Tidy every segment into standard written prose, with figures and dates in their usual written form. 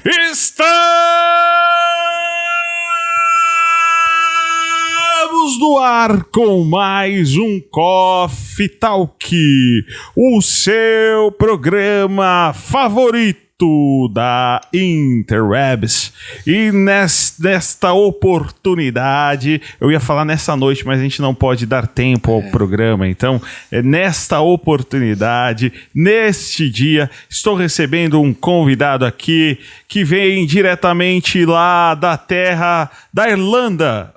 Estamos no ar com mais um Coffee Talk, o seu programa favorito da Interwebs. E nesta oportunidade, eu ia falar nessa noite, mas a gente não pode dar tempo ao programa, então nesta oportunidade, neste dia, estou recebendo um convidado aqui que vem diretamente lá da terra da Irlanda.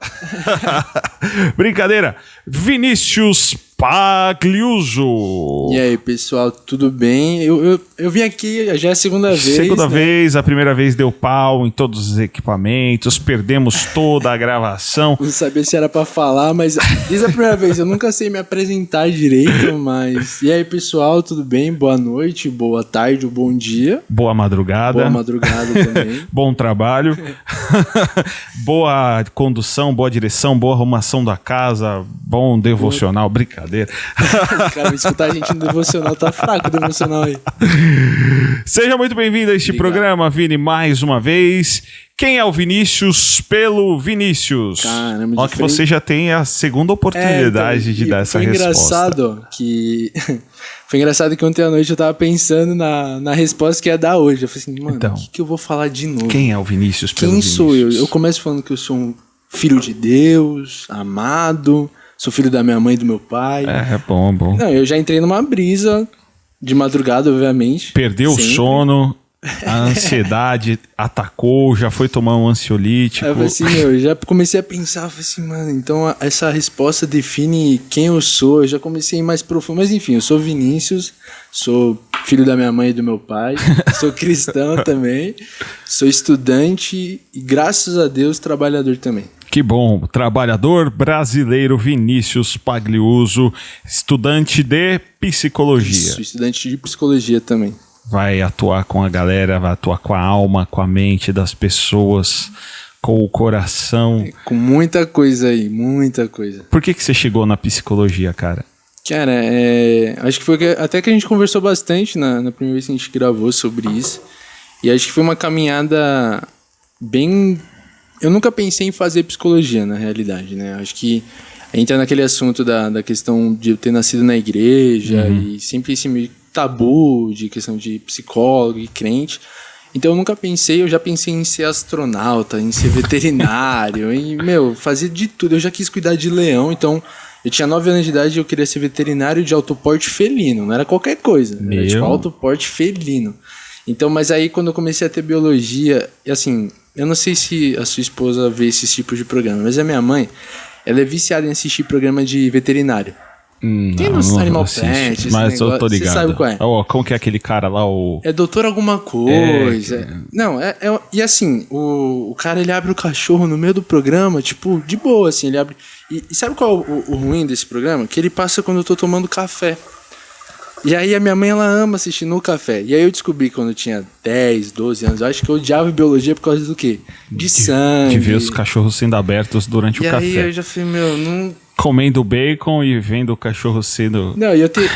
Brincadeira, Vinícius Pagliuso. E aí, pessoal, tudo bem? Eu vim aqui, já é a segunda vez. Segunda vez, a primeira vez deu pau em todos os equipamentos, perdemos toda a gravação. Não sabia se era pra falar, mas desde a primeira vez eu nunca sei me apresentar direito, mas... E aí, pessoal, tudo bem? Boa noite, boa tarde, bom dia. Boa madrugada. Boa madrugada também. Bom trabalho. Boa condução, boa direção, boa arrumação da casa, bom devocional, brincadeira. Cara, escutar a gente no devocional tá fraco o devocional aí. Seja muito bem-vindo a este programa, Vini, mais uma vez. Quem é o Vinícius pelo Vinícius? Caramba, ó, que você já tem a segunda oportunidade de dar essa resposta. Foi engraçado que ontem à noite eu tava pensando na resposta que ia dar hoje. Eu falei assim, mano, então, o que eu vou falar de novo? Quem é o Vinícius pelo Quem Vinícius? sou eu? Eu começo falando que eu sou um filho de Deus, amado, sou filho da minha mãe e do meu pai. É bom. Não, eu já entrei numa brisa de madrugada, obviamente. Perdeu sempre. O sono, a ansiedade atacou, já foi tomar um ansiolítico. Aí eu falei assim, eu já comecei a pensar, falei assim, mano, então essa resposta define quem eu sou. Eu já comecei a ir mais profundo, mas enfim, eu sou Vinícius, sou filho da minha mãe e do meu pai, sou cristão também, sou estudante e, graças a Deus, trabalhador também. Que bom, trabalhador brasileiro Vinícius Pagliuso, estudante de psicologia. Isso, estudante de psicologia também. Vai atuar com a galera, vai atuar com a alma, com a mente das pessoas, com o coração. Com muita coisa aí, muita coisa. Por que você chegou na psicologia, cara? Cara, acho que foi até que a gente conversou bastante na primeira vez que a gente gravou sobre isso. E acho que foi uma caminhada bem... Eu nunca pensei em fazer psicologia, na realidade, né? Acho que entra naquele assunto da questão de eu ter nascido na igreja e sempre esse meio tabu de questão de psicólogo e crente. Então eu nunca pensei, eu já pensei em ser astronauta, em ser veterinário, em, fazer de tudo. Eu já quis cuidar de leão, então eu tinha 9 anos de idade e eu queria ser veterinário de alto porte felino, não era qualquer coisa, era tipo alto porte felino. Então, mas aí quando eu comecei a ter biologia, e assim, eu não sei se a sua esposa vê esses tipos de programa, mas a minha mãe, ela é viciada em assistir programa de veterinário. Tem nos Animal Planet, mas eu tô ligado. Você sabe qual é? Como que é aquele cara lá, o... É doutor alguma coisa. Não, e assim, o cara, ele abre o cachorro no meio do programa, tipo, de boa, assim, ele abre... E sabe qual é o ruim desse programa? Que ele passa quando eu tô tomando café. E aí a minha mãe, ela ama assistir no café. E aí eu descobri quando eu tinha 10, 12 anos, eu acho que eu odiava biologia por causa do quê? De sangue. De ver os cachorros sendo abertos durante o café. E aí eu já falei, não... Comendo bacon e vendo o cachorro sendo... Não, eu tenho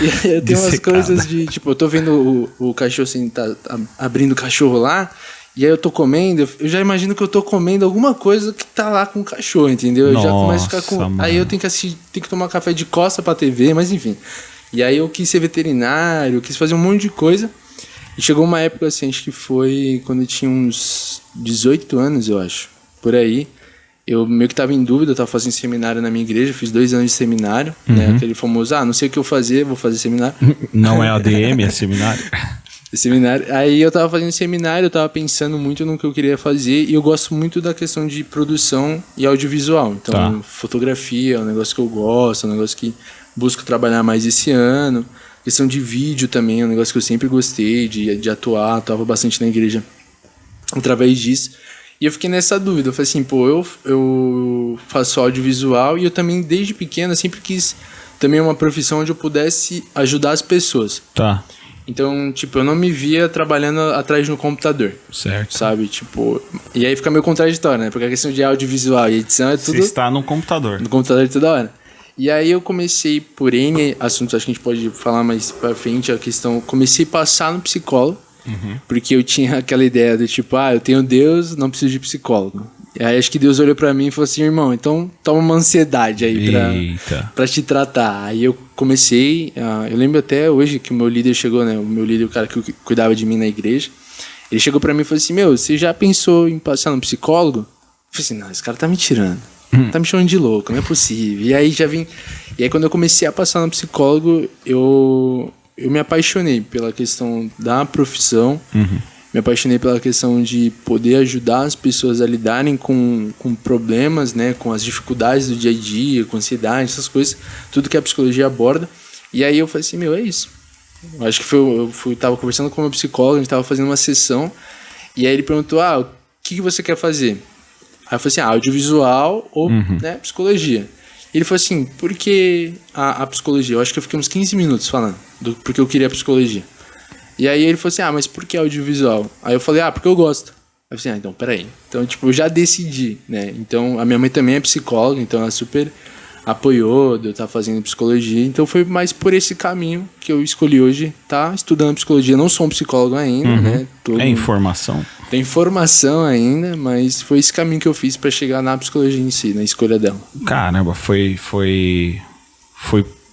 umas coisas de... Tipo, eu tô vendo o cachorro assim, tá abrindo o cachorro lá, e aí eu tô comendo, eu já imagino que eu tô comendo alguma coisa que tá lá com o cachorro, entendeu? Eu já começo a ficar com... Mano. Aí eu tenho que tomar café de costa pra TV, mas enfim. E aí eu quis ser veterinário, quis fazer um monte de coisa. E chegou uma época assim, acho que foi quando eu tinha uns 18 anos, eu acho, por aí. Eu meio que tava em dúvida, eu tava fazendo seminário na minha igreja, fiz 2 anos de seminário, né? Aquele famoso, não sei o que eu fazer, vou fazer seminário. Não é ADM, é seminário. Seminário. Aí eu tava fazendo seminário, eu tava pensando muito no que eu queria fazer, e eu gosto muito da questão de produção e audiovisual. Então, fotografia é um negócio que eu gosto, é um negócio que busco trabalhar mais esse ano. Questão de vídeo também é um negócio que eu sempre gostei de atuar, atuava bastante na igreja através disso. E eu fiquei nessa dúvida, eu falei assim, eu faço audiovisual e eu também, desde pequeno, sempre quis também uma profissão onde eu pudesse ajudar as pessoas. Tá. Então, tipo, eu não me via trabalhando atrás de um computador. Certo. Sabe, tipo... E aí fica meio contraditório, né? Porque a questão de audiovisual e edição é tudo... Você está no computador. No computador toda hora. E aí eu comecei, por N assuntos, acho que a gente pode falar mais pra frente, a questão... Comecei a passar no psicólogo. Porque eu tinha aquela ideia do tipo, eu tenho Deus, não preciso de psicólogo. E aí acho que Deus olhou pra mim e falou assim, irmão, então toma uma ansiedade aí pra te tratar. Aí eu comecei, eu lembro até hoje que o meu líder chegou, né? O meu líder, o cara que cuidava de mim na igreja, ele chegou pra mim e falou assim, você já pensou em passar num psicólogo? Eu falei assim, não, esse cara tá me tirando. Tá me chamando de louco, não é possível. E aí quando eu comecei a passar no psicólogo, eu me apaixonei pela questão da profissão, me apaixonei pela questão de poder ajudar as pessoas a lidarem com problemas, né, com as dificuldades do dia a dia, com ansiedade, essas coisas, tudo que a psicologia aborda. E aí eu falei assim, é isso. Eu acho que eu tava conversando com o meu psicólogo, a gente tava fazendo uma sessão, e aí ele perguntou, o que você quer fazer? Aí eu falei assim, audiovisual ou né, psicologia. E ele falou assim, por que a psicologia? Eu acho que eu fiquei uns 15 minutos falando, porque eu queria a psicologia. E aí ele falou assim, mas por que audiovisual? Aí eu falei, porque eu gosto. Aí eu falei assim, então peraí. Então, tipo, eu já decidi, né? Então, a minha mãe também é psicóloga, então ela super apoiou de eu estar fazendo psicologia. Então foi mais por esse caminho que eu escolhi hoje, estudando psicologia. Não sou um psicólogo ainda, né? Informação. Tem formação ainda, mas foi esse caminho que eu fiz para chegar na psicologia em si, na escolha dela. Caramba, foi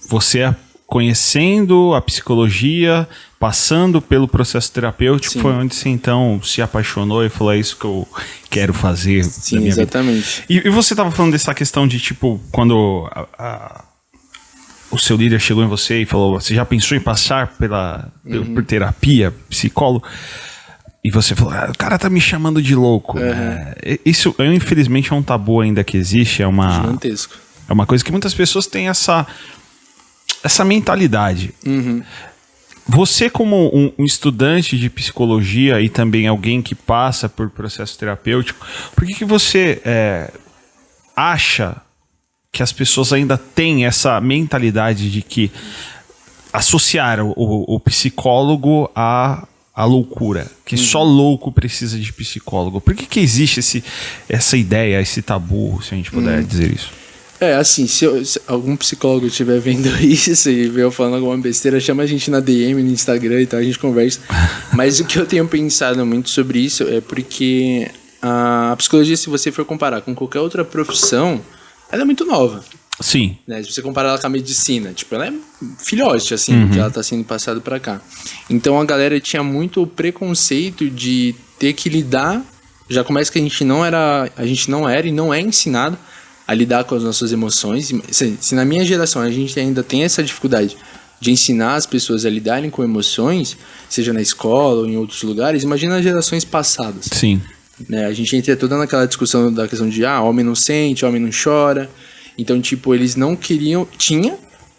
você conhecendo a psicologia, passando pelo processo terapêutico, foi onde você então se apaixonou e falou, é isso que eu quero fazer. Sim, minha exatamente. Vida. E você estava falando dessa questão de, tipo, quando o seu líder chegou em você e falou, você já pensou em passar por terapia, psicólogo? E você falou, o cara tá me chamando de louco. Isso, infelizmente, é um tabu ainda que existe. Gigantesco. É uma coisa que muitas pessoas têm essa mentalidade. Você, como um estudante de psicologia e também alguém que passa por processo terapêutico, por que você acha que as pessoas ainda têm essa mentalidade de que associaram o psicólogo à loucura? Que só louco precisa de psicólogo. Por que existe essa ideia, esse tabu, se a gente puder dizer isso? Assim, se algum psicólogo estiver vendo isso e ver eu falando alguma besteira, chama a gente na DM, no Instagram e tal, a gente conversa. Mas o que eu tenho pensado muito sobre isso é porque a psicologia, se você for comparar com qualquer outra profissão, ela é muito nova. Sim. Né? Se você comparar ela com a medicina, tipo, ela é filhote, assim, que ela tá sendo passada pra cá. Então a galera tinha muito preconceito de ter que lidar, já começa que a gente não era e não é ensinado a lidar com as nossas emoções. Se na minha geração a gente ainda tem essa dificuldade de ensinar as pessoas a lidarem com emoções, seja na escola ou em outros lugares, imagina as gerações passadas. Sim. Né? A gente entra toda naquela discussão da questão de homem não sente, homem não chora. Então, tipo, eles não queriam...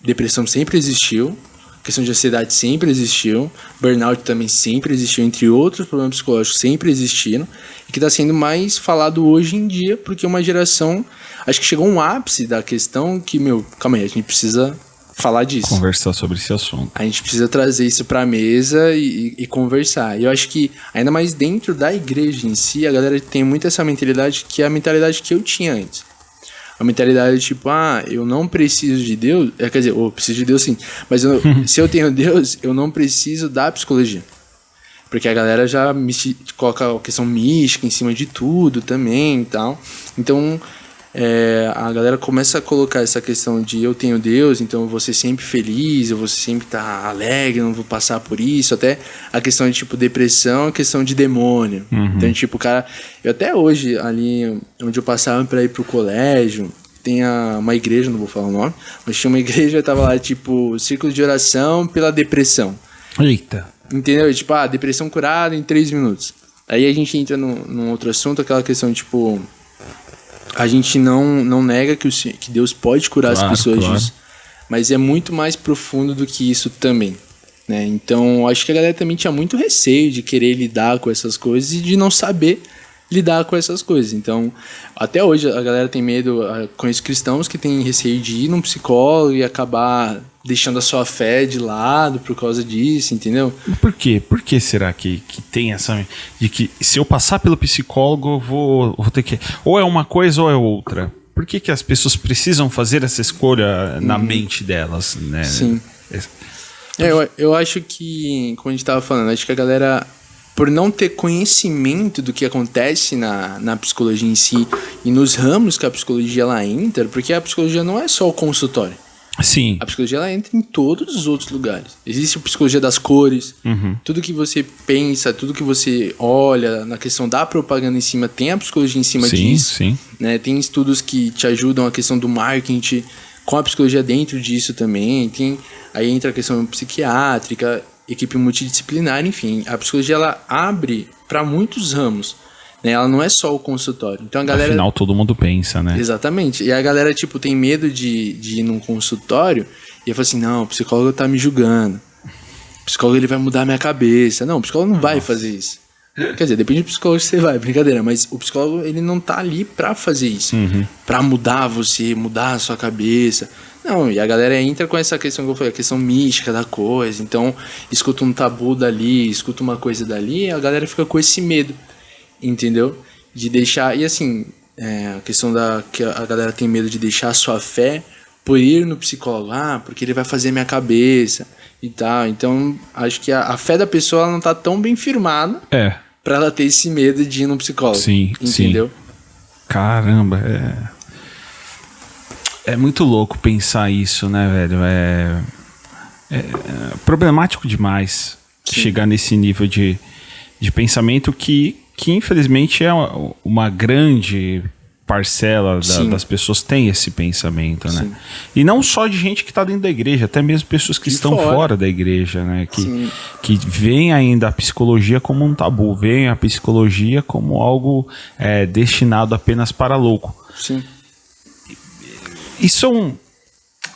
Depressão sempre existiu, questão de ansiedade sempre existiu, burnout também sempre existiu, entre outros problemas psicológicos sempre existiram, e que está sendo mais falado hoje em dia, porque uma geração... Acho que chegou um ápice da questão que, calma aí, a gente precisa falar disso. Conversar sobre esse assunto. A gente precisa trazer isso pra mesa e conversar. E eu acho que, ainda mais dentro da igreja em si, a galera tem muito essa mentalidade, que é a mentalidade que eu tinha antes. A mentalidade tipo, eu não preciso de Deus. Quer dizer, eu preciso de Deus sim. Mas se eu tenho Deus, eu não preciso da psicologia. Porque a galera já coloca a questão mística em cima de tudo também e tal. Então... a galera começa a colocar essa questão de eu tenho Deus, então eu vou ser sempre feliz, eu vou sempre estar alegre, eu não vou passar por isso. Até a questão de tipo depressão, a questão de demônio. Então, tipo, cara, eu até hoje, ali onde eu passava pra ir pro colégio, tem uma igreja, não vou falar o nome, mas tinha uma igreja, eu tava lá, tipo, círculo de oração pela depressão. Eita. Entendeu? Tipo, depressão curada em 3 minutos. Aí a gente entra num outro assunto, aquela questão, tipo... A gente não nega que Deus pode curar as pessoas disso, mas é muito mais profundo do que isso também, né? Então, acho que a galera também tinha muito receio de querer lidar com essas coisas e de não saber lidar com essas coisas. Então, até hoje a galera tem medo, conheço cristãos que têm receio de ir num psicólogo e acabar deixando a sua fé de lado por causa disso, entendeu? Por quê? Por que será que tem essa... De que se eu passar pelo psicólogo, eu vou ter que... Ou é uma coisa ou é outra. Por que as pessoas precisam fazer essa escolha na mente delas, né? Sim. Eu acho que, como a gente tava falando, acho que a galera por não ter conhecimento do que acontece na psicologia em si e nos ramos que a psicologia ela entra, porque a psicologia não é só o consultório. Sim. A psicologia ela entra em todos os outros lugares. Existe a psicologia das cores, tudo que você pensa, tudo que você olha na questão da propaganda em cima, tem a psicologia em cima disso. Sim. Né? Tem estudos que te ajudam a questão do marketing, com a psicologia dentro disso também. Aí entra a questão psiquiátrica, equipe multidisciplinar, enfim. A psicologia ela abre para muitos ramos. Né? Ela não é só o consultório. Então a galera... Afinal, todo mundo pensa, né? Exatamente. E a galera, tipo, tem medo de ir num consultório e fala assim, não, o psicólogo tá me julgando. O psicólogo ele vai mudar a minha cabeça. Não, o psicólogo não vai fazer isso. Quer dizer, depende do psicólogo que você vai, brincadeira. Mas o psicólogo, ele não tá ali pra fazer isso. Pra mudar você, mudar a sua cabeça. Não, e a galera entra com essa questão que eu falei, a questão mística da coisa. Então, escuta um tabu dali, escuta uma coisa dali, e a galera fica com esse medo. Entendeu? De deixar... E assim, a questão que a galera tem medo de deixar a sua fé por ir no psicólogo. Ah, porque ele vai fazer minha cabeça e tal. Então, acho que a fé da pessoa ela não tá tão bem firmada pra ela ter esse medo de ir no psicólogo. Sim, entendeu? Sim. Caramba, é muito louco pensar isso, né, velho? É problemático demais chegar nesse nível de pensamento que infelizmente é uma grande parcela das pessoas tem esse pensamento, né? Sim. E não só de gente que está dentro da igreja, até mesmo pessoas que estão fora da igreja, né? Que veem ainda a psicologia como um tabu, veem a psicologia como algo destinado apenas para louco. Sim. Isso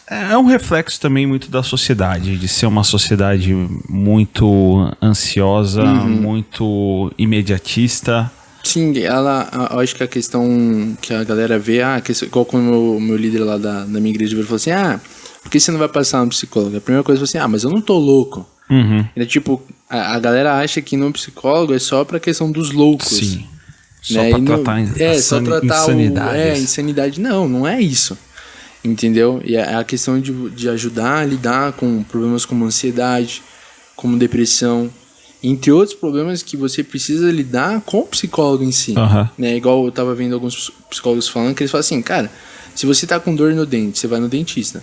é um reflexo também muito da sociedade, de ser uma sociedade muito ansiosa, muito imediatista. Sim, eu acho que a questão que a galera vê, igual quando o meu líder lá da minha igreja falou assim, por que você não vai passar no psicólogo? A primeira coisa foi assim, mas eu não tô louco. Ele, tipo, a galera acha que no psicólogo é só pra questão dos loucos. Sim, só pra tratar insanidades. Insanidade. Não é isso. Entendeu? E a questão de ajudar a lidar com problemas como ansiedade, como depressão, entre outros problemas que você precisa lidar com o psicólogo em si. Né? Igual eu tava vendo alguns psicólogos falando, que eles falam assim, cara, se você tá com dor no dente, você vai no dentista.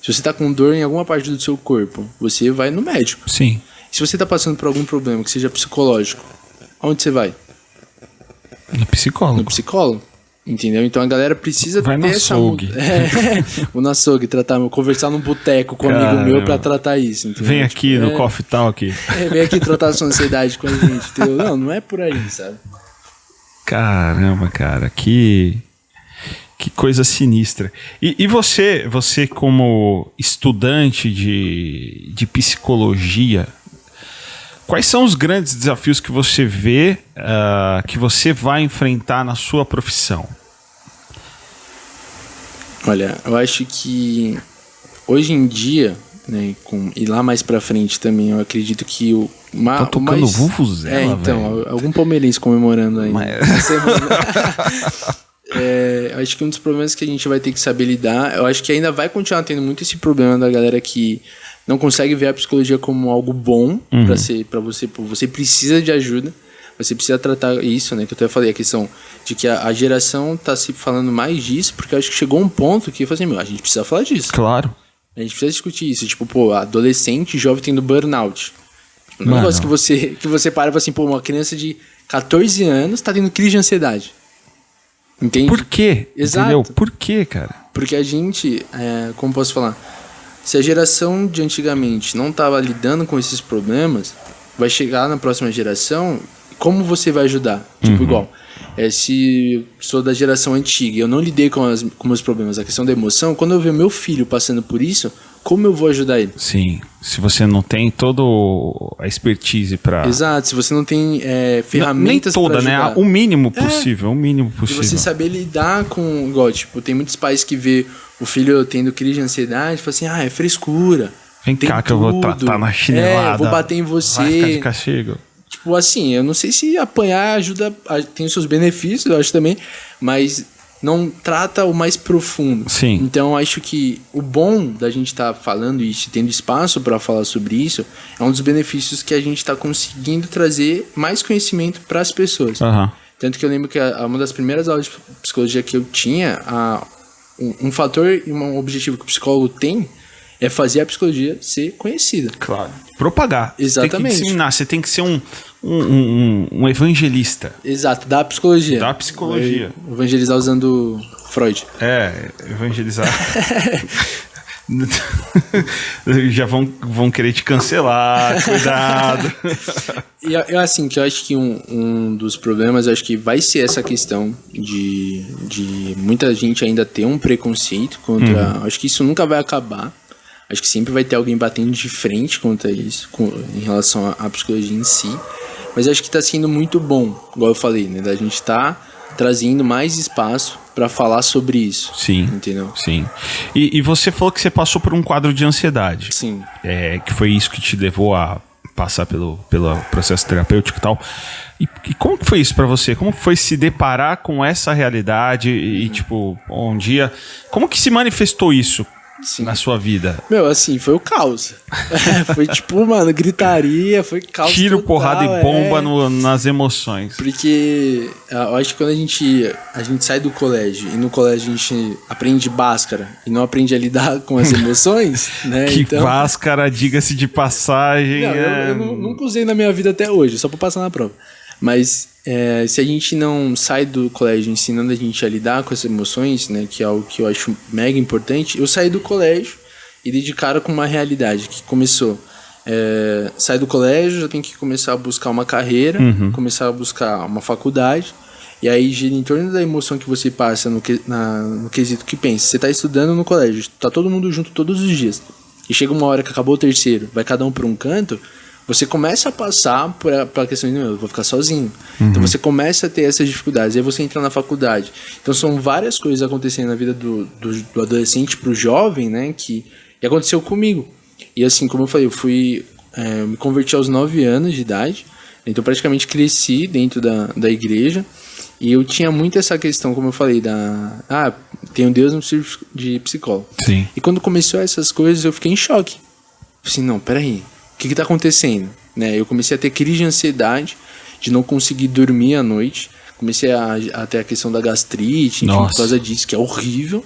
Se você tá com dor em alguma parte do seu corpo, você vai no médico. Sim. Se você tá passando por algum problema que seja psicológico, aonde você vai? No psicólogo. No psicólogo. Entendeu? Então a galera precisa ter essa... Vou no açougue, conversar num boteco com um amigo meu pra tratar isso. Entendeu? Vem aqui no Coffee Talk. Vem aqui tratar a sua ansiedade com a gente, entendeu? Não é por aí, sabe? Caramba, cara, que coisa sinistra. E você como estudante de psicologia, quais são os grandes desafios que você vê que você vai enfrentar na sua profissão? Olha, eu acho que hoje em dia, né, e lá mais pra frente também, eu acredito que tá tocando vuvuzela, então, velho. Algum palmeirense comemorando aí. Eu acho que um dos problemas que a gente vai ter que saber lidar, eu acho que ainda vai continuar tendo muito esse problema da galera que não consegue ver a psicologia como algo bom pra você precisa de ajuda, você precisa tratar isso, né, que eu até falei, a questão de que a geração tá se falando mais disso, porque eu acho que chegou um ponto que eu falei assim, a gente precisa falar disso. Claro. A gente precisa discutir isso, tipo, adolescente, jovem tendo burnout. Tipo, um negócio que você para e fala assim, uma criança de 14 anos tá tendo crise de ansiedade. Entende? Por quê? Exato. Entendeu? Por quê, cara? Porque a gente, como posso falar, se a geração de antigamente não estava lidando com esses problemas, vai chegar na próxima geração, como você vai ajudar? Tipo, igual, se eu sou da geração antiga e eu não lidei com meus problemas, a questão da emoção, quando eu ver meu filho passando por isso, como eu vou ajudar ele? Sim, se você não tem toda a expertise para... Exato, se você não tem ferramentas para ajudar. Nem toda, né? O mínimo possível, o mínimo possível. E você saber lidar com... Igual, tipo, tem muitos pais que vê o filho tendo crise de ansiedade e falam assim, é frescura. Vem cá que eu vou tratar na chinelada. Vou bater em você. Vai ficar de castigo. Tipo, assim, eu não sei se apanhar ajuda... Tem os seus benefícios, eu acho também, mas não trata o mais profundo. Sim. Então, acho que o bom da gente estar falando isso, tendo espaço para falar sobre isso, é um dos benefícios que a gente está conseguindo trazer mais conhecimento para as pessoas. Aham. Tanto que eu lembro que uma das primeiras aulas de psicologia que eu tinha, um fator e um objetivo que o psicólogo tem é fazer a psicologia ser conhecida. Claro. Propagar. Exatamente. Você tem que disseminar, você tem que ser um evangelista. Exato, da psicologia. Da psicologia. Evangelizar usando Freud. Evangelizar. Já vão querer te cancelar, cuidado. E eu assim, que eu acho que um dos problemas, eu acho que vai ser essa questão de muita gente ainda ter um preconceito contra... Acho que isso nunca vai acabar. Acho que sempre vai ter alguém batendo de frente contra isso, em relação à psicologia em si. Mas acho que está sendo muito bom, igual eu falei, né? Da gente tá trazendo mais espaço para falar sobre isso. Sim. Entendeu? Sim. E você falou que você passou por um quadro de ansiedade. Sim. Que foi isso que te levou a passar pelo processo terapêutico e tal. E como que foi isso pra você? Como foi se deparar com essa realidade e, tipo, um dia... Como que se manifestou isso? Sim. Na sua vida? Meu, assim, foi o caos. Foi tipo, mano, gritaria, foi caos tiro, total, porrada e bomba nas emoções. Porque eu acho que quando a gente sai do colégio e no colégio a gente aprende báscara e não aprende a lidar com as emoções, né? Que então... báscara, diga-se de passagem. Não, eu nunca usei na minha vida até hoje, só pra passar na prova. Mas se a gente não sai do colégio ensinando a gente a lidar com as emoções, né, que é algo que eu acho mega importante, eu saí do colégio e dei de cara com uma realidade que começou. Sai do colégio, já tem que começar a buscar uma carreira, começar a buscar uma faculdade, e aí gira em torno da emoção que você passa no quesito que pensa. Você tá estudando no colégio, tá todo mundo junto todos os dias, e chega uma hora que acabou o terceiro, vai cada um por um canto, você começa a passar por a questão de, eu vou ficar sozinho. Então você começa a ter essas dificuldades. Aí você entra na faculdade. Então são várias coisas acontecendo na vida do adolescente pro jovem, né? Que aconteceu comigo. E assim, como eu falei, eu me converti aos 9 anos de idade. Então praticamente cresci dentro da igreja. E eu tinha muito essa questão, como eu falei, tem um Deus, não preciso de psicólogo. Sim. E quando começou essas coisas, eu fiquei em choque. Assim, não, peraí. O que está acontecendo? Né? Eu comecei a ter crise de ansiedade, de não conseguir dormir à noite. Comecei a ter a questão da gastrite, enfim, por causa disso, que é horrível.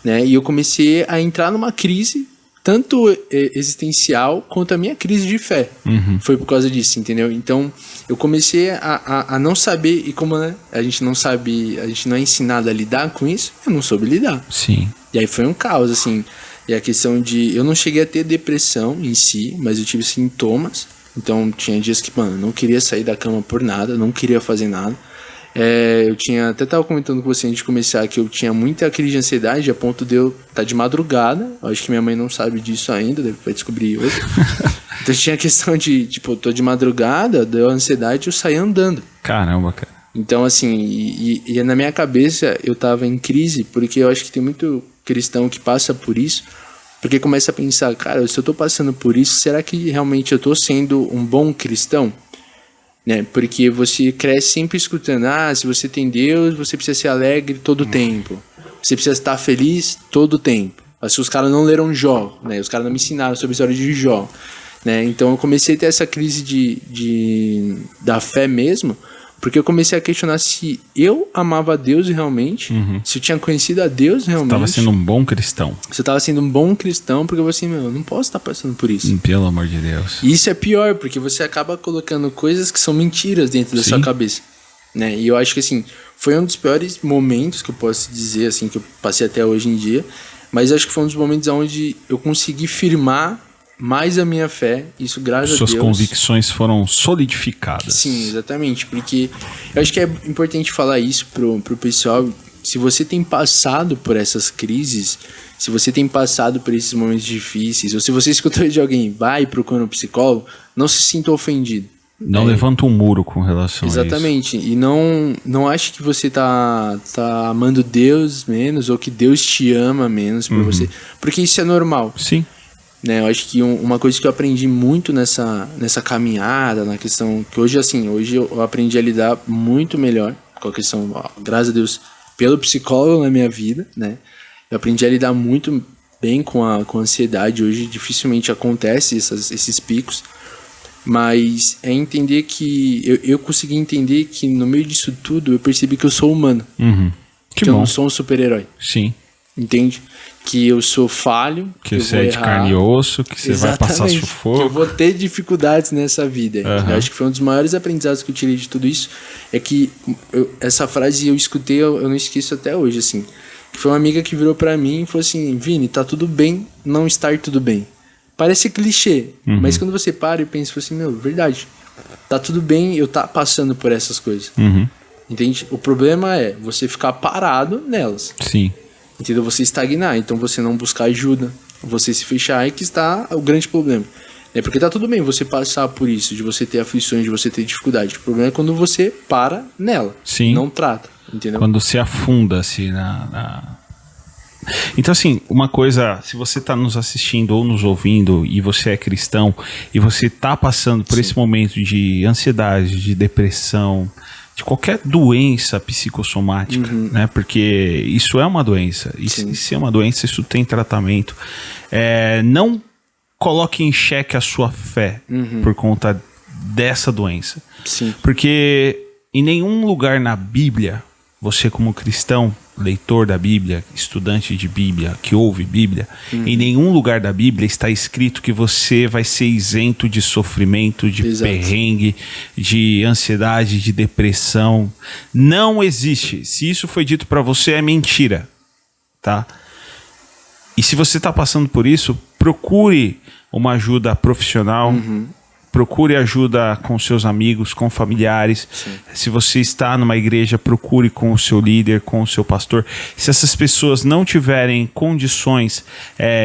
Né? E eu comecei a entrar numa crise, tanto existencial, quanto a minha crise de fé. Foi por causa disso, entendeu? Então, eu comecei a não saber, e como, né, a gente não sabe, a gente não é ensinado a lidar com isso, eu não soube lidar. Sim. E aí foi um caos, assim... E a questão de... Eu não cheguei a ter depressão em si, mas eu tive sintomas. Então, tinha dias que, mano, não queria sair da cama por nada, não queria fazer nada. Eu tinha... Até tava comentando com você antes de começar que eu tinha muita crise de ansiedade a ponto de eu estar de madrugada. Eu acho que minha mãe não sabe disso ainda, vai descobrir hoje. Então, tinha a questão de, tipo, eu tô de madrugada, deu ansiedade, eu saí andando. Caramba, cara. Então, assim, e na minha cabeça eu tava em crise, porque eu acho que tem muito cristão que passa por isso, porque começa a pensar, cara, se eu tô passando por isso, será que realmente eu tô sendo um bom cristão? Né? Porque você cresce sempre escutando, se você tem Deus, você precisa ser alegre todo o tempo, você precisa estar feliz todo o tempo. Acho que os caras não leram Jó, né? Os caras não me ensinaram sobre a história de Jó, né? Então eu comecei a ter essa crise da fé mesmo, porque eu comecei a questionar se eu amava a Deus realmente, se eu tinha conhecido a Deus realmente. Você estava sendo um bom cristão. Você estava sendo um bom cristão, porque eu assim, eu não posso estar passando por isso. Pelo amor de Deus. E isso é pior, porque você acaba colocando coisas que são mentiras dentro da sua cabeça. Né? E eu acho que assim, foi um dos piores momentos que eu posso dizer, assim, que eu passei até hoje em dia. Mas acho que foi um dos momentos onde eu consegui firmar mais a minha fé, isso graças a Deus. Suas convicções foram solidificadas. Sim, exatamente, porque eu acho que é importante falar isso pro pessoal. Se você tem passado por essas crises, se você tem passado por esses momentos difíceis, ou se você escutou de alguém, vai procurando um psicólogo, não se sinta ofendido. Não levanta um muro com relação a isso. Exatamente, e não ache que você tá amando Deus menos, ou que Deus te ama menos por você, porque isso é normal. Sim. Né, eu acho que uma coisa que eu aprendi muito nessa caminhada, na questão que hoje eu aprendi a lidar muito melhor com a questão, graças a Deus, pelo psicólogo na minha vida, né? Eu aprendi a lidar muito bem com a ansiedade. Hoje dificilmente acontece esses picos. Mas é entender que... Eu consegui entender que no meio disso tudo eu percebi que eu sou humano. Que que bom. eu não sou um super-herói. Sim. Entende? Que eu sou falho. Que você eu é vou de errar. carne e osso, que você vai passar Exatamente. sufoco. Que eu vou ter dificuldades nessa vida. Eu acho que foi um dos maiores aprendizados que eu tirei de tudo isso. É que essa frase eu escutei, eu não esqueço até hoje, assim. Que foi uma amiga que virou pra mim e falou assim: Vini, tá tudo bem não estar tudo bem. Parece clichê, mas quando você para e pensa assim, meu, verdade. Tá tudo bem eu tá passando por essas coisas. Entende? O problema é você ficar parado nelas. Sim. Entendeu? Você estagnar, então você não buscar ajuda, você se fechar, é que está o grande problema. É porque tá tudo bem você passar por isso, de você ter aflições, de você ter dificuldade. O problema é quando você para nela, Sim. não trata, entendeu? Quando se afunda-se Então, assim, uma coisa, se você está nos assistindo ou nos ouvindo e você é cristão e você está passando por esse momento de ansiedade, de depressão, de qualquer doença psicossomática, né? Porque isso é uma doença. E se é uma doença, isso tem tratamento. Não coloque em xeque a sua fé por conta dessa doença. Sim. Porque em nenhum lugar na Bíblia, você como cristão, leitor da Bíblia, estudante de Bíblia, que ouve Bíblia, em nenhum lugar da Bíblia está escrito que você vai ser isento de sofrimento, de perrengue, de ansiedade, de depressão. Não existe. Se isso foi dito para você, é mentira, tá? E se você está passando por isso, procure uma ajuda profissional. Procure ajuda com seus amigos, com familiares. Sim. Se você está numa igreja, procure com o seu líder, com o seu pastor. Se essas pessoas não tiverem condições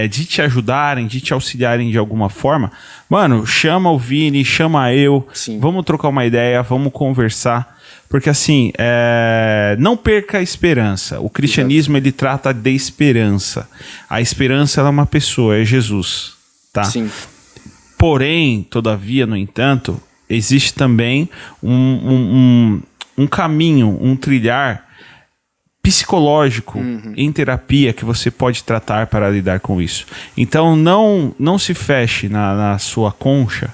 de te ajudarem, de te auxiliarem de alguma forma, mano, chama o Vini, chama eu. Sim. Vamos trocar uma ideia, vamos conversar. Porque assim, não perca a esperança. O cristianismo, ele trata de esperança. A esperança ela é uma pessoa, é Jesus, tá? Sim. Porém, todavia, no entanto, existe também um caminho, um trilhar psicológico em terapia que você pode tratar para lidar com isso. Então, não se feche na sua concha,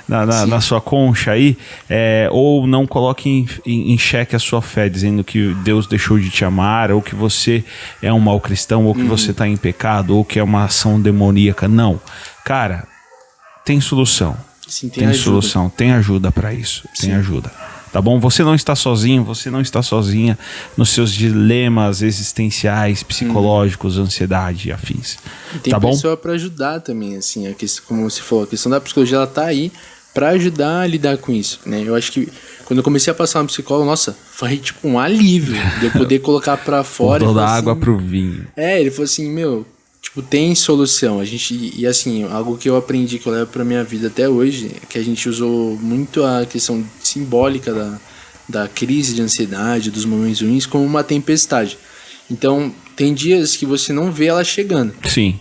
na sua concha aí, ou não coloque em xeque a sua fé, dizendo que Deus deixou de te amar, ou que você é um mau cristão, ou que você está em pecado, ou que é uma ação demoníaca. Não. Cara, tem solução. Sim, tem solução, tem ajuda para isso. Sim. Tem ajuda. Tá bom? Você não está sozinho, você não está sozinha nos seus dilemas existenciais, psicológicos, ansiedade e afins. E tem pessoa para ajudar também, assim, como você falou, a questão da psicologia, ela tá aí para ajudar a lidar com isso, né? Eu acho que quando eu comecei a passar no psicólogo, nossa, foi tipo um alívio de eu poder colocar para fora. Toda a água pro vinho. Ele falou assim, meu, tipo, tem solução. E assim, algo que eu aprendi, que eu levo pra minha vida até hoje, é que a gente usou muito a questão simbólica da crise de ansiedade, dos momentos ruins, como uma tempestade. Então, tem dias que você não vê ela chegando. Sim.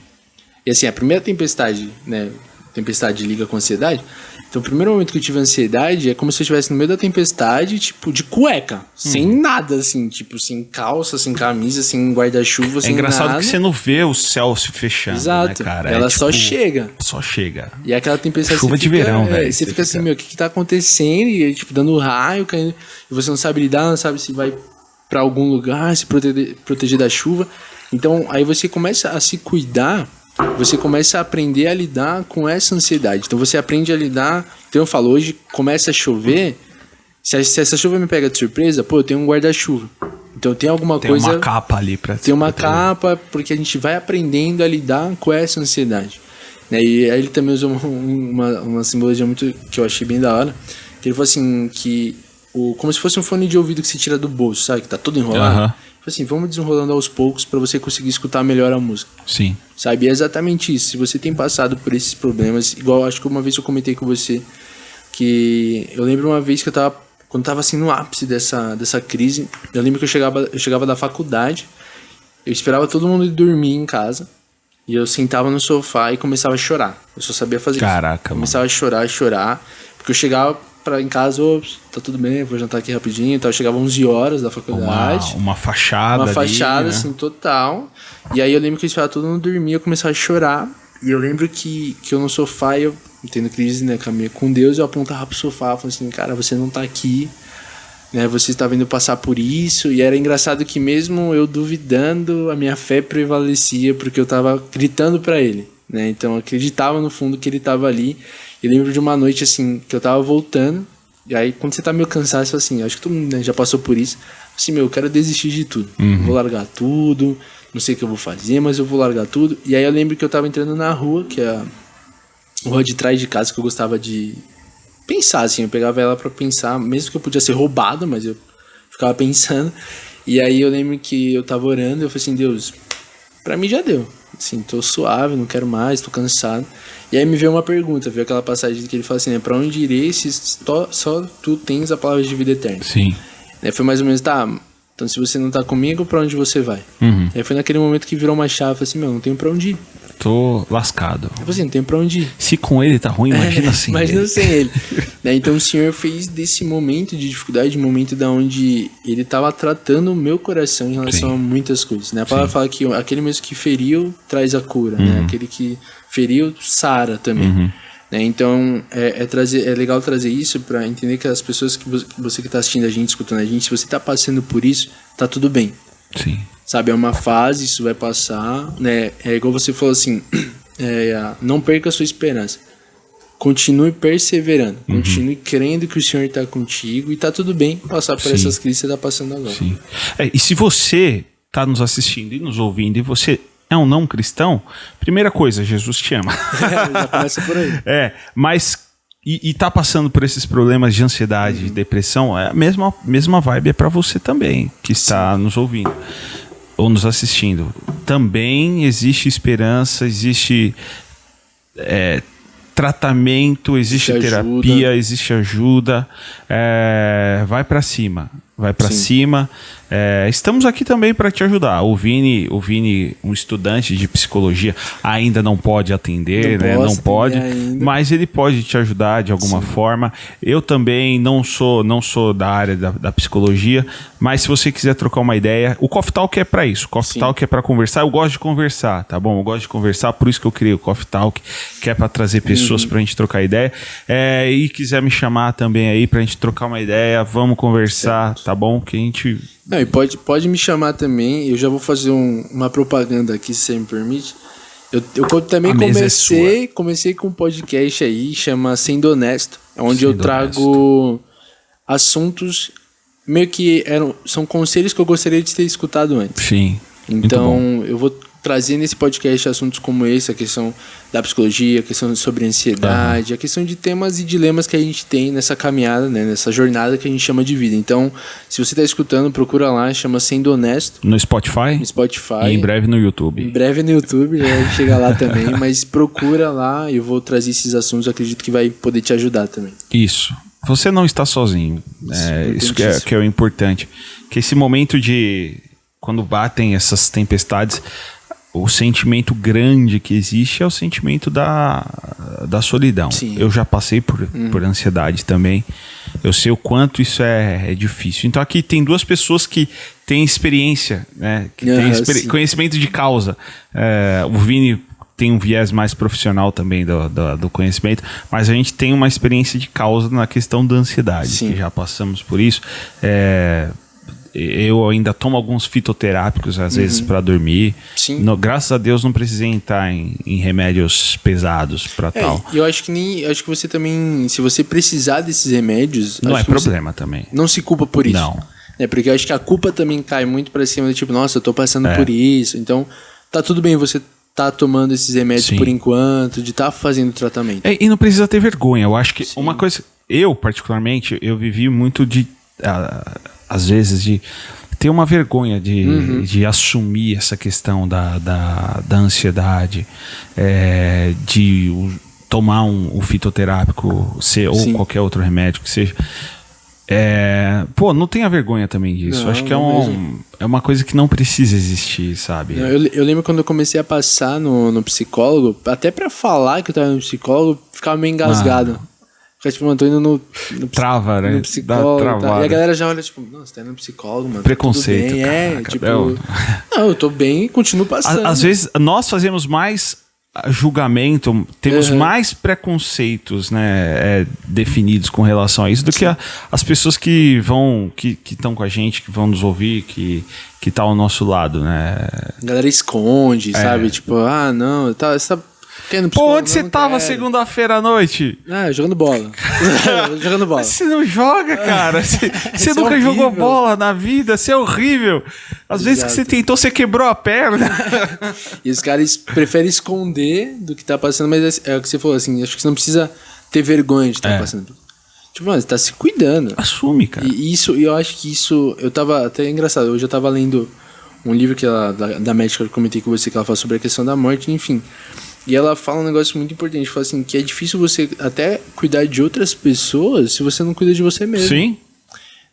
E assim, a primeira tempestade, né? Tempestade liga com ansiedade. Então, o primeiro momento que eu tive ansiedade é como se eu estivesse no meio da tempestade, tipo, de cueca. Sem nada, assim. Tipo, sem calça, sem camisa, sem guarda-chuva, sem nada. É engraçado que você não vê o céu se fechando, exato, né, cara? Ela só chega. Só chega. E aquela tempestade... Chuva de verão, velho. Você fica assim, meu, o que tá acontecendo? E, tipo, dando raio, caindo. E você não sabe lidar, não sabe se vai pra algum lugar, se proteger da chuva. Então, aí você começa a se cuidar... Você começa a aprender a lidar com essa ansiedade. Então você aprende a lidar. Então eu falo, hoje começa a chover. Se essa chuva me pega de surpresa, pô, eu tenho um guarda-chuva. Então tem alguma coisa. Tem uma capa ali pra tem uma capa, porque a gente vai aprendendo a lidar com essa ansiedade. E aí ele também usou uma simbologia muito que eu achei bem da hora. Que ele falou assim: que como se fosse um fone de ouvido que se tira do bolso, sabe? Que tá todo enrolado. Assim, vamos desenrolando aos poucos para você conseguir escutar melhor a música. Sim. Sabe? É exatamente isso. Se você tem passado por esses problemas, igual acho que uma vez eu comentei com você, que eu lembro uma vez que eu tava, quando tava assim no ápice dessa crise, eu lembro que eu chegava da faculdade, eu esperava todo mundo dormir em casa, e eu sentava no sofá e começava a chorar. Eu só sabia fazer isso. Caraca, começava a chorar, porque eu chegava em casa, tá tudo bem, vou jantar aqui rapidinho. Então eu chegava 11 horas da faculdade. Uma fachada Uma ali, fachada, né? assim, total. E aí eu lembro que eu esperava tudo, não dormia, eu começava a chorar. E eu lembro que eu no sofá, eu tendo crise, né, com Deus, eu apontava pro sofá, falando assim, cara, você não tá aqui, né, você está vindo passar por isso. E era engraçado que mesmo eu duvidando, a minha fé prevalecia, porque eu tava gritando pra ele, né, então eu acreditava no fundo que ele tava ali. E lembro de uma noite, assim, que eu tava voltando, e aí quando você tá meio cansado, você fala assim, acho que todo mundo, né, já passou por isso, assim, eu quero desistir de tudo, vou largar tudo, não sei o que eu vou fazer, mas eu vou largar tudo. E aí eu lembro que eu tava entrando na rua, que é a rua de trás de casa, que eu gostava de pensar, assim, eu pegava ela pra pensar, mesmo que eu podia ser roubado, mas eu ficava pensando. E aí eu lembro que eu tava orando, eu falei assim, Deus, pra mim já deu, assim, tô suave, não quero mais, tô cansado. E aí me veio uma pergunta, veio aquela passagem que ele fala assim, né, pra onde irei se só tu tens a palavra de vida eterna? Sim. Foi mais ou menos, tá, então se você não tá comigo, pra onde você vai? E aí foi naquele momento que virou uma chave, falei assim, não tenho pra onde ir. Tô lascado. Eu falei assim, não tenho pra onde ir. Se com ele tá ruim, imagina sem Imagina ele. sem ele. Então o Senhor fez desse momento de dificuldade, um momento da onde ele estava tratando o meu coração em relação a muitas coisas, né? A palavra fala que aquele mesmo que feriu traz a cura, né? Aquele que feriu sara também. Né? Então é legal trazer isso para entender que as pessoas que você que está assistindo a gente, escutando a gente, se você está passando por isso, tá tudo bem. Sim. Sabe, é uma fase, isso vai passar, né? É igual você falou assim, não perca a sua esperança. Continue perseverando, continue crendo que o Senhor está contigo e tá tudo bem passar por essas crises que você tá passando agora. Sim. E se você tá nos assistindo e nos ouvindo e você é um não cristão, primeira coisa, Jesus te ama. Já começa por aí. Mas e tá passando por esses problemas de ansiedade, de depressão, a mesma vibe é para você também, que está nos ouvindo ou nos assistindo. Também existe esperança, existe tratamento, existe terapia, existe ajuda. Vai para cima. Vai para cima. Estamos aqui também para te ajudar. O Vini, um estudante de psicologia, ainda não pode atender, não pode, mas ele pode te ajudar de alguma forma. Eu também não sou da área da psicologia, mas se você quiser trocar uma ideia, o Coffee Talk é para isso. O Coffee Talk é para conversar. Eu gosto de conversar, tá bom? Eu gosto de conversar, por isso que eu criei o Coffee Talk, que é para trazer pessoas pra gente trocar ideia. E quiser me chamar também aí pra gente trocar uma ideia, vamos conversar, tá bom? Que a gente... Não, e pode me chamar também. Eu já vou fazer uma propaganda aqui, se você me permite. Eu também comecei com um podcast aí, chama Sendo Honesto, onde eu trago assuntos meio que são conselhos que eu gostaria de ter escutado antes. Sim. Então eu vou trazer nesse podcast assuntos como esse, a questão da psicologia, a questão sobre ansiedade, a questão de temas e dilemas que a gente tem nessa caminhada, né, nessa jornada que a gente chama de vida. Então, se você está escutando, procura lá, chama Sendo Honesto. No Spotify? No Spotify. E em breve no YouTube. Em breve no YouTube, já chega lá também, mas procura lá, eu vou trazer esses assuntos, acredito que vai poder te ajudar também. Isso. Você não está sozinho. Isso que é o importante. Que esse momento de... Quando batem essas tempestades... O sentimento grande que existe é o sentimento da solidão. Sim. Eu já passei por ansiedade também. Eu sei o quanto isso é difícil. Então aqui tem duas pessoas que têm experiência, né? Que têm conhecimento de causa. O Vini tem um viés mais profissional também do conhecimento, mas a gente tem uma experiência de causa na questão da ansiedade. Que já passamos por isso. Eu ainda tomo alguns fitoterápicos às vezes para dormir. Graças a Deus não precisei entrar em remédios pesados para tal. E eu acho que você também, se você precisar desses remédios, não é problema também. Não se culpa por isso. Não. Porque eu acho que a culpa também cai muito para cima do tipo, nossa, eu tô passando por isso. Então, tá tudo bem você tá tomando esses remédios por enquanto, de tá fazendo tratamento. E não precisa ter vergonha. Eu acho que uma coisa, eu particularmente, eu vivi muito de às vezes de ter uma vergonha de assumir essa questão da ansiedade, de tomar um fitoterápico ou qualquer outro remédio que seja. Não tenha vergonha também disso. Acho que é uma coisa que não precisa existir, sabe? Eu lembro quando eu comecei a passar no psicólogo, até pra falar que eu tava no psicólogo, ficava meio engasgado. Fica tipo, mano, tô indo Trava, né? no psicólogo. Dá Tá? E travada. a galera já olha, tipo, nossa, você tá indo no psicólogo, mano. Preconceito, Tudo bem. caraca, Tipo, não. não, eu tô bem e continuo passando. Às vezes, nós fazemos mais julgamento, temos Uhum. mais preconceitos, né, definidos com relação a isso do que as pessoas que estão com a gente, que vão nos ouvir, que tá ao nosso lado, né? A galera esconde, sabe? Tipo, não, você tá querendo Pô, psicólogo? onde você Não tava quero. segunda-feira à noite? Ah, jogando bola. Jogando bola. Mas você não joga, cara. Você Isso é nunca horrível. jogou bola na vida, você é horrível. Às vezes que Exato. você tentou, você quebrou a perna. E os caras preferem esconder do que tá passando, mas é o que você falou, assim, acho que você não precisa ter vergonha de estar passando. Tipo, mano, você tá se cuidando. Assume, cara. E eu acho que isso, eu tava, até engraçado, hoje eu tava lendo um livro que da médica que eu comentei com você, que ela fala sobre a questão da morte, enfim. E ela fala um negócio muito importante, fala assim, que é difícil você até cuidar de outras pessoas se você não cuida de você mesmo. Sim.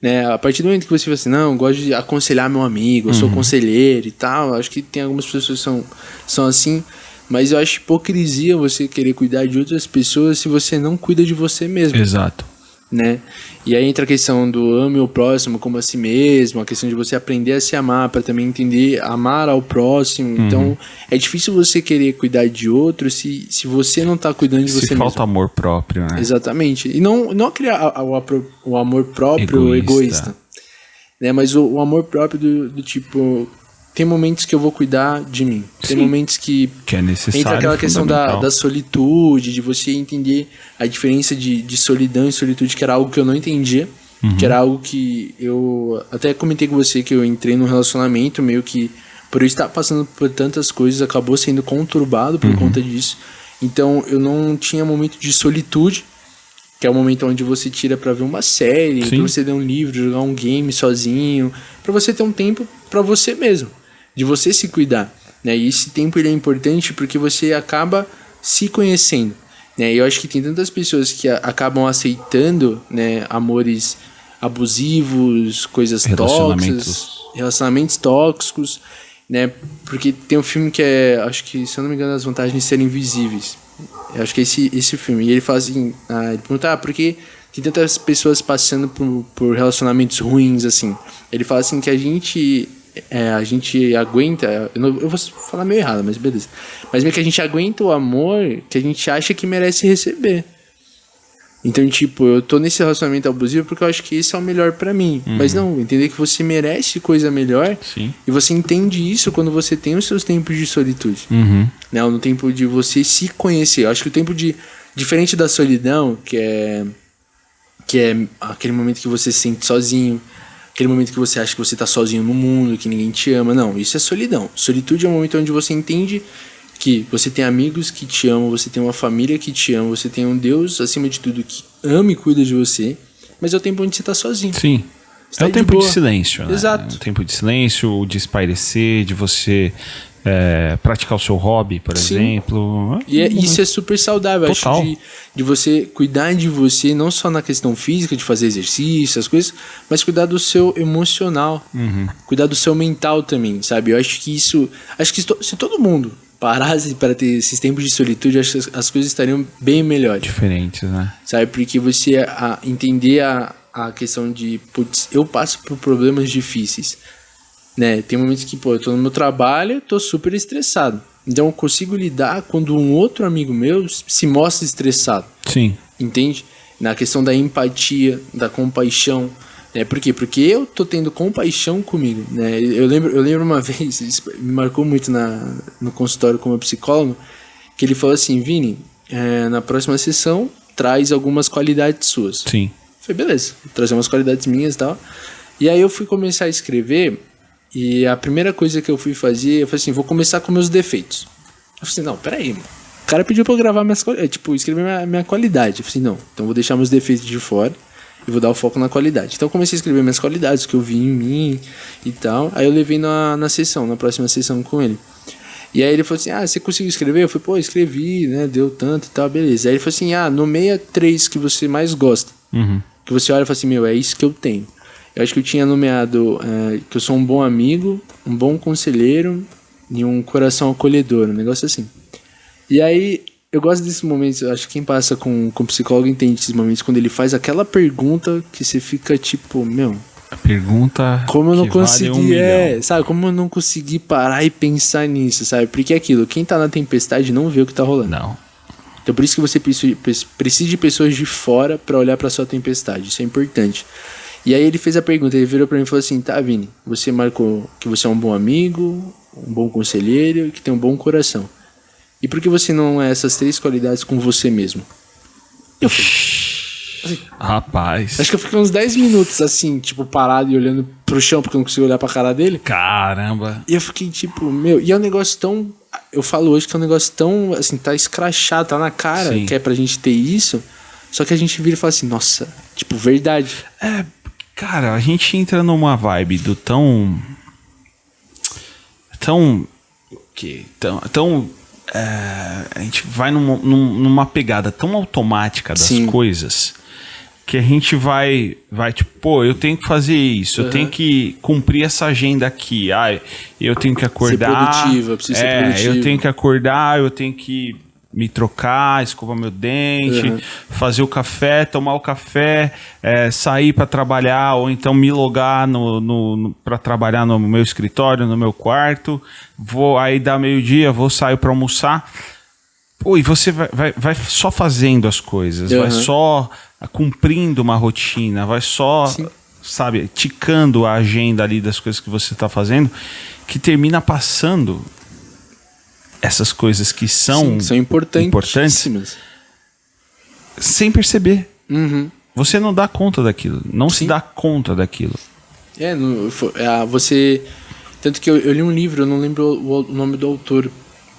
Né? A partir do momento que você fala assim, não, eu gosto de aconselhar meu amigo, eu sou conselheiro e tal, acho que tem algumas pessoas que são assim, mas eu acho hipocrisia você querer cuidar de outras pessoas se você não cuida de você mesmo. Exato. Né? E aí entra a questão do ame o próximo como a si mesmo, a questão de você aprender a se amar para também entender amar ao próximo. Então é difícil você querer cuidar de outro se você não tá cuidando de Se você falta mesmo. amor próprio, né? Exatamente. E não criar o amor próprio egoísta. Né? Mas o amor próprio do tipo, tem momentos que eu vou cuidar de mim. Tem Sim. momentos que Que é necessário. entra aquela questão da solitude, de você entender a diferença de solidão e solitude, que era algo que eu não entendia, que era algo que eu até comentei com você, que eu entrei num relacionamento meio que, por eu estar passando por tantas coisas, acabou sendo conturbado por conta disso. Então eu não tinha momento de solitude, que é o momento onde você tira pra ver uma série, Sim. pra você ler um livro, jogar um game sozinho, pra você ter um tempo pra você mesmo, de você se cuidar, né? E esse tempo ele é importante porque você acaba se conhecendo, né? E eu acho que tem tantas pessoas que acabam aceitando, né, amores abusivos, coisas tóxicas, relacionamentos tóxicos, né? Porque tem um filme que é, acho que, se eu não me engano, As Vantagens de Serem Invisíveis. Eu acho que é esse filme. E ele fala assim, ele pergunta, por que tem tantas pessoas passando por relacionamentos ruins, assim? Ele fala assim que a gente aguenta, eu vou falar meio errado, mas beleza. Mas meio que a gente aguenta o amor que a gente acha que merece receber. Então, tipo, eu tô nesse relacionamento abusivo porque eu acho que esse é o melhor pra mim. Mas não, entender que você merece coisa melhor. Sim. E você entende isso quando você tem os seus tempos de solitude. Né? No tempo de você se conhecer. Eu acho que o tempo diferente da solidão, que é aquele momento que você se sente sozinho, aquele momento que você acha que você tá sozinho no mundo, que ninguém te ama. Não, isso é solidão. Solitude é um momento onde você entende que você tem amigos que te amam, você tem uma família que te ama, você tem um Deus, acima de tudo, que ama e cuida de você, mas é o tempo onde você tá sozinho. Sim. Você tá É o de tempo boa. de silêncio, né? Exato. É o tempo de silêncio, de espairecer, de você praticar o seu hobby, por Sim. exemplo. E isso é super saudável. Total. Acho de você cuidar de você, não só na questão física, de fazer exercício, as coisas, mas cuidar do seu emocional. Cuidar do seu mental também, sabe? Eu acho que isso... Acho que se todo mundo parasse para ter esses tempos de solitude, acho que as coisas estariam bem melhores. Diferentes, né? Sabe? Porque você entender a questão de... Putz, eu passo por problemas difíceis. Né? Tem momentos que, eu tô no meu trabalho, tô super estressado. Então eu consigo lidar quando um outro amigo meu se mostra estressado. Sim. Entende? Na questão da empatia, da compaixão. Né? Por quê? Porque eu tô tendo compaixão comigo. Né? Eu lembro uma vez, isso me marcou muito no consultório com o meu psicólogo, que ele falou assim, Vini, na próxima sessão, traz algumas qualidades suas. Sim. Eu falei, beleza, vou trazer umas qualidades minhas e tal. E aí eu fui começar a escrever, e a primeira coisa que eu fui fazer, eu falei assim, vou começar com meus defeitos. Eu falei assim, não, peraí, mano. O cara pediu pra eu gravar escrever minha qualidade. Eu falei assim, não, então vou deixar meus defeitos de fora e vou dar o foco na qualidade. Então eu comecei a escrever minhas qualidades, o que eu vi em mim e tal. Aí eu levei na próxima sessão com ele. E aí ele falou assim, você conseguiu escrever? Eu falei, escrevi, né, deu tanto e tal, beleza. Aí ele falou assim, nomeia 3 que você mais gosta. Que você olha e fala assim, é isso que eu tenho. Eu acho que eu tinha nomeado que eu sou um bom amigo, um bom conselheiro e um coração acolhedor, um negócio assim. E aí eu gosto desses momentos, eu acho que quem passa com psicólogo entende esses momentos, quando ele faz aquela pergunta que você fica tipo, meu... A pergunta como eu não que consegui, vale 1 milhão. sabe? Como eu não consegui parar e pensar nisso, sabe? Porque é aquilo, quem tá na tempestade não vê o que tá rolando. Não. Então por isso que você precisa de pessoas de fora pra olhar pra sua tempestade, isso é importante. E aí ele fez a pergunta, ele virou pra mim e falou assim, tá, Vini, você marcou que você é um bom amigo, um bom conselheiro e que tem um bom coração. E por que você não é essas 3 qualidades com você mesmo? Eu falei... Rapaz. Acho que eu fiquei uns 10 minutos assim, tipo, parado e olhando pro chão porque eu não consigo olhar pra cara dele. Caramba. E eu fiquei tipo, meu, e é um negócio tão. Eu falo hoje que é um negócio tão, assim, tá escrachado, tá na cara, Sim. que é pra gente ter isso. Só que a gente vira e fala assim, nossa, tipo, verdade. Cara, a gente entra numa vibe do tão. A gente vai numa pegada tão automática das Sim. coisas que a gente vai tipo, pô, eu tenho que fazer isso, eu tenho que cumprir essa agenda aqui. Eu tenho que acordar. Ser produtivo, eu preciso ser produtivo. Eu tenho que acordar, eu tenho que me trocar, escovar meu dente, fazer o café, tomar o café, sair para trabalhar ou então me logar para trabalhar no meu escritório, no meu quarto. Vou aí dar meio-dia, vou sair para almoçar. Pô, e você vai só fazendo as coisas, vai só cumprindo uma rotina, vai só, sabe, ticando a agenda ali das coisas que você está fazendo, que termina passando essas coisas que são importantes sem perceber. Uhum. Você não dá conta daquilo, não se dá conta daquilo. Você... Tanto que eu li um livro, eu não lembro o nome do autor,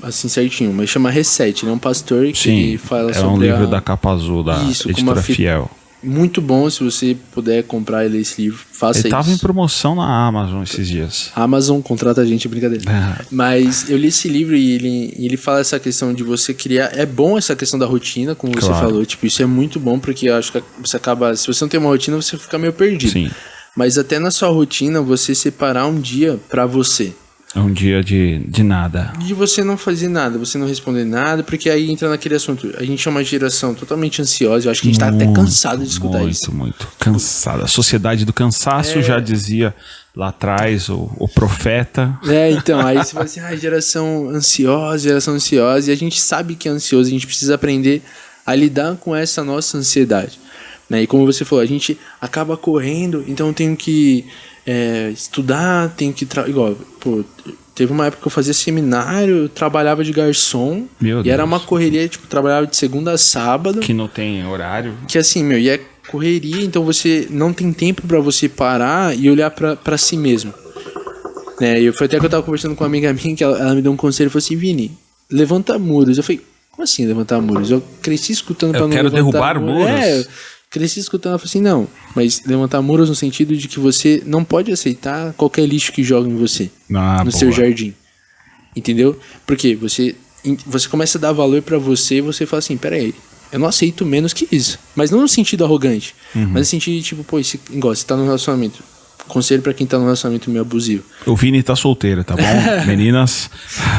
assim, certinho, mas chama Reset, ele é um pastor que ele fala sobre... É um livro da capa azul, da editora Fiel. Muito bom, se você puder comprar e ler esse livro, faça isso. Ele tava em promoção na Amazon esses dias. Amazon, contrata a gente, brincadeira. Mas eu li esse livro e ele fala essa questão de você criar... É bom essa questão da rotina, como você falou. Tipo, isso é muito bom, porque eu acho que você acaba... Se você não tem uma rotina, você fica meio perdido. Sim. Mas até na sua rotina, você separar um dia pra você. É um dia de nada. De você não fazer nada, você não responder nada, porque aí entra naquele assunto. A gente é uma geração totalmente ansiosa, eu acho que a gente tá até cansado de escutar isso. Muito cansado. A sociedade do cansaço já dizia lá atrás o profeta. Então, aí você fala assim, geração ansiosa, e a gente sabe que é ansioso, a gente precisa aprender a lidar com essa nossa ansiedade. Né? E como você falou, a gente acaba correndo, então eu tenho que estudar, tenho que... Igual, pô, teve uma época que eu fazia seminário, eu trabalhava de garçom, Meu e Deus. era uma correria, tipo, trabalhava de segunda a sábado. Que não tem horário. Que assim, meu, e é correria, então você não tem tempo pra você parar e olhar pra si mesmo. Né? E foi até que eu tava conversando com uma amiga minha, que ela me deu um conselho, e falou assim, Vini, levanta muros. Eu falei, como assim levantar muros? Eu cresci escutando pra não levantar muros. Eu quero derrubar muros? Cresci escutando, ela falou assim, não, mas levantar muros no sentido de que você não pode aceitar qualquer lixo que joga em você, no seu jardim, entendeu? Porque você começa a dar valor pra você e você fala assim, peraí, eu não aceito menos que isso, mas não no sentido arrogante, mas no sentido de tipo, pô, igual, você tá num relacionamento, conselho pra quem tá num relacionamento meio abusivo. O Vini tá solteiro, tá bom? Meninas.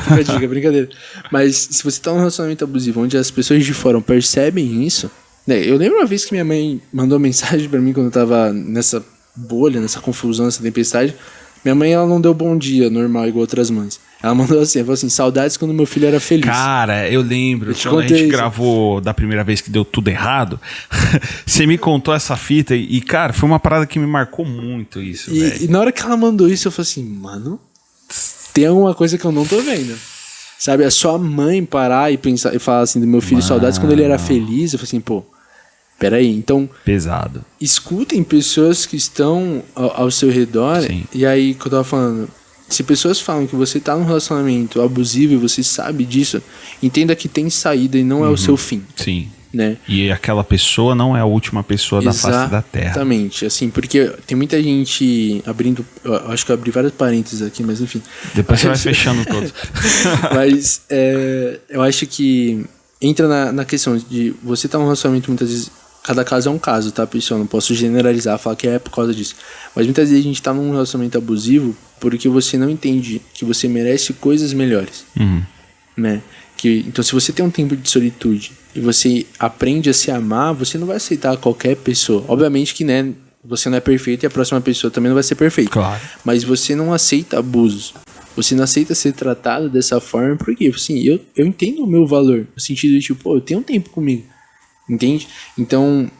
Fica a dica, brincadeira. Mas se você tá num relacionamento abusivo, onde as pessoas de fora percebem isso, né? Eu lembro uma vez que minha mãe mandou uma mensagem pra mim quando eu tava nessa bolha, nessa confusão, nessa tempestade. Minha mãe, ela não deu bom dia normal, igual outras mães. Ela mandou assim, ela falou assim, saudades quando meu filho era feliz. Cara, eu lembro, quando a gente gravou da primeira vez que deu tudo errado, você me contou essa fita e, cara, foi uma parada que me marcou muito isso, velho. E na hora que ela mandou isso, eu falei assim, mano, tem alguma coisa que eu não tô vendo. Sabe, a sua mãe parar e pensar e falar assim do meu filho, saudades quando ele era feliz, eu falei assim, pô, peraí, então... Pesado. Escutem pessoas que estão ao seu redor. Sim. E aí, que eu tava falando, se pessoas falam que você tá num relacionamento abusivo e você sabe disso, entenda que tem saída e não é o seu fim. Sim. Né? E aquela pessoa não é a última pessoa da face da Terra. Exatamente, assim, porque tem muita gente abrindo, eu acho que eu abri vários parênteses aqui, mas enfim. Depois você vai fechando todos. Mas eu acho que entra na questão de você tá num relacionamento, muitas vezes, cada caso é um caso, tá, pessoal? Não posso generalizar, falar que é por causa disso. Mas muitas vezes a gente tá num relacionamento abusivo porque você não entende que você merece coisas melhores. Né? Então, se você tem um tempo de solitude e você aprende a se amar, você não vai aceitar qualquer pessoa. Obviamente que, né, você não é perfeito e a próxima pessoa também não vai ser perfeita. Claro. Mas você não aceita abusos. Você não aceita ser tratado dessa forma, porque, assim, eu entendo o meu valor. No sentido de, tipo, pô, eu tenho um tempo comigo. Entende? Então,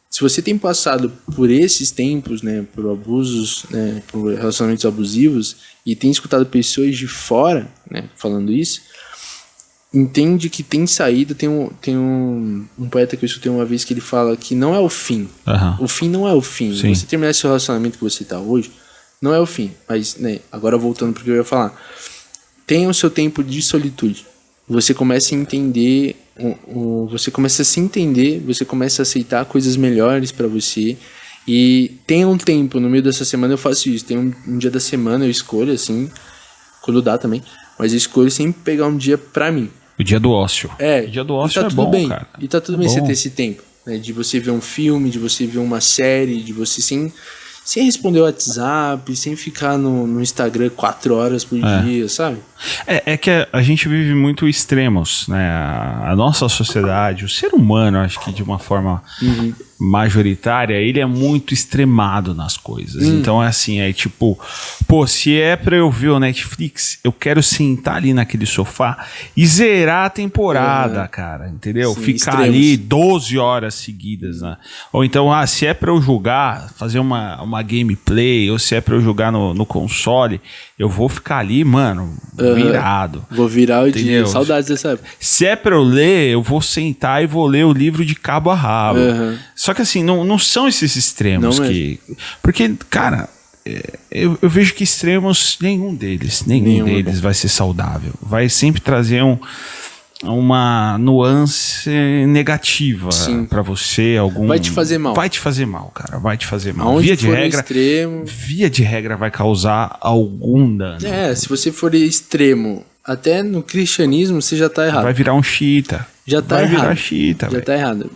se você tem passado por esses tempos, né, por abusos, né, por relacionamentos abusivos, e tem escutado pessoas de fora, né, falando isso, entende que tem saída. Tem um poeta que eu escutei uma vez que ele fala que não é o fim. Uhum. O fim não é o fim. Sim. Você terminar esse relacionamento que você tá hoje, não é o fim. Mas, né, agora voltando pro que eu ia falar, tenha o seu tempo de solitude. Você começa a entender, você começa a se entender, você começa a aceitar coisas melhores pra você. E tenha um tempo, no meio dessa semana eu faço isso. Tem um dia da semana eu escolho, assim, quando dá também, mas eu escolho sempre pegar um dia pra mim. O dia do ócio. O dia do ócio tá é tudo bom, bem. cara. E tá tudo bem você ter esse tempo, né? De você ver um filme, de você ver uma série, de você sem responder o WhatsApp, sem ficar no Instagram 4 horas por dia, sabe? É que a gente vive muito extremos, né? A nossa sociedade, o ser humano, acho que de uma forma majoritária, ele é muito extremado nas coisas. Então é assim, é tipo, pô, se é pra eu ver o Netflix, eu quero sentar ali naquele sofá e zerar a temporada, cara, entendeu? Sim, Ficar extremos. ali 12 horas seguidas, né? Ou então, se é pra eu jogar, fazer uma gameplay, ou se é pra eu jogar no console, eu vou ficar ali, mano, virado. Vou virar o dia. Entendeu? Saudades dessa época. Se é pra eu ler, eu vou sentar e vou ler o livro de cabo a rabo. Só que assim, não são esses extremos Não que... Porque, cara, eu vejo que extremos, nenhum deles vai ser saudável. Vai sempre trazer uma nuance negativa pra você. Vai te fazer mal. Vai te fazer mal, cara. Vai te fazer mal. Aonde for extremo... Via de regra vai causar algum dano. Se você for extremo, até no cristianismo, você já tá errado. Vai virar um xiita. Já tá vai errado. virar xiita, Já velho. tá errado.